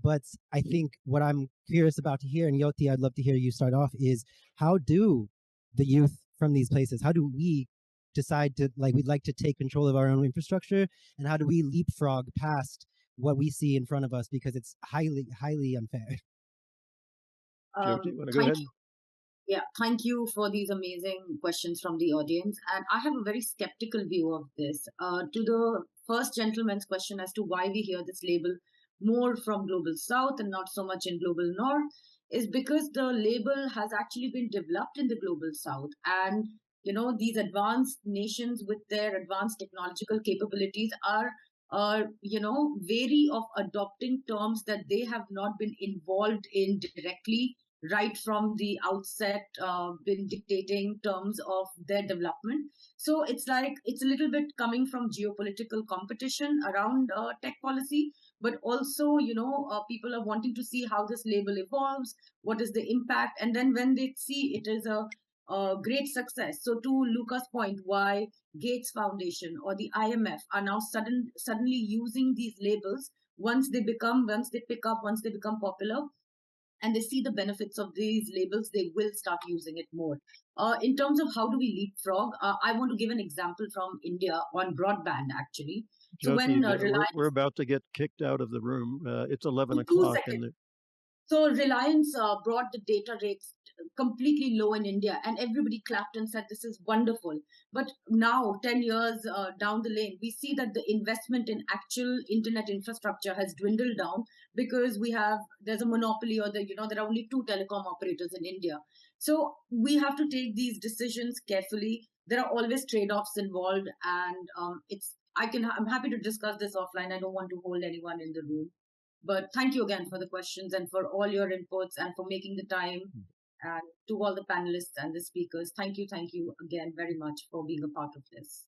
but I think what I'm curious about to hear, and Jyoti, I'd love to hear you start off, is how do the youth from these places, how do we decide to, like, we'd like to take control of our own infrastructure, and how do we leapfrog past what we see in front of us, because it's highly, highly unfair? Jyoti, want to go ahead? Yeah, thank you for these amazing questions from the audience. And I have a very skeptical view of this. To the first gentleman's question as to why we hear this label more from Global South and not so much in Global North, is because the label has actually been developed in the global south, and these advanced nations with their advanced technological capabilities are wary of adopting terms that they have not been involved in directly right from the outset, been dictating terms of their development. So it's like it's a little bit coming from geopolitical competition around tech policy, but also people are wanting to see how this label evolves, what is the impact, and then when they see it is a great success. So to Luca's point, why Gates Foundation or the IMF are now suddenly using these labels once they pick up, once they become popular, and they see the benefits of these labels, they will start using it more. In terms of how do we leapfrog, I want to give an example from India on broadband, actually. So Jyoti, when Reliance... we're about to get kicked out of the room. It's 11 2 o'clock. seconds. So Reliance brought the data rates completely low in India, and everybody clapped and said, this is wonderful. But now, 10 years down the lane, we see that the investment in actual internet infrastructure has dwindled down because there's a monopoly, or there are only 2 telecom operators in India. So we have to take these decisions carefully. There are always trade-offs involved, and I'm happy to discuss this offline. I don't want to hold anyone in the room. But thank you again for the questions and for all your inputs and for making the time. And to all the panelists and the speakers, thank you again very much for being a part of this.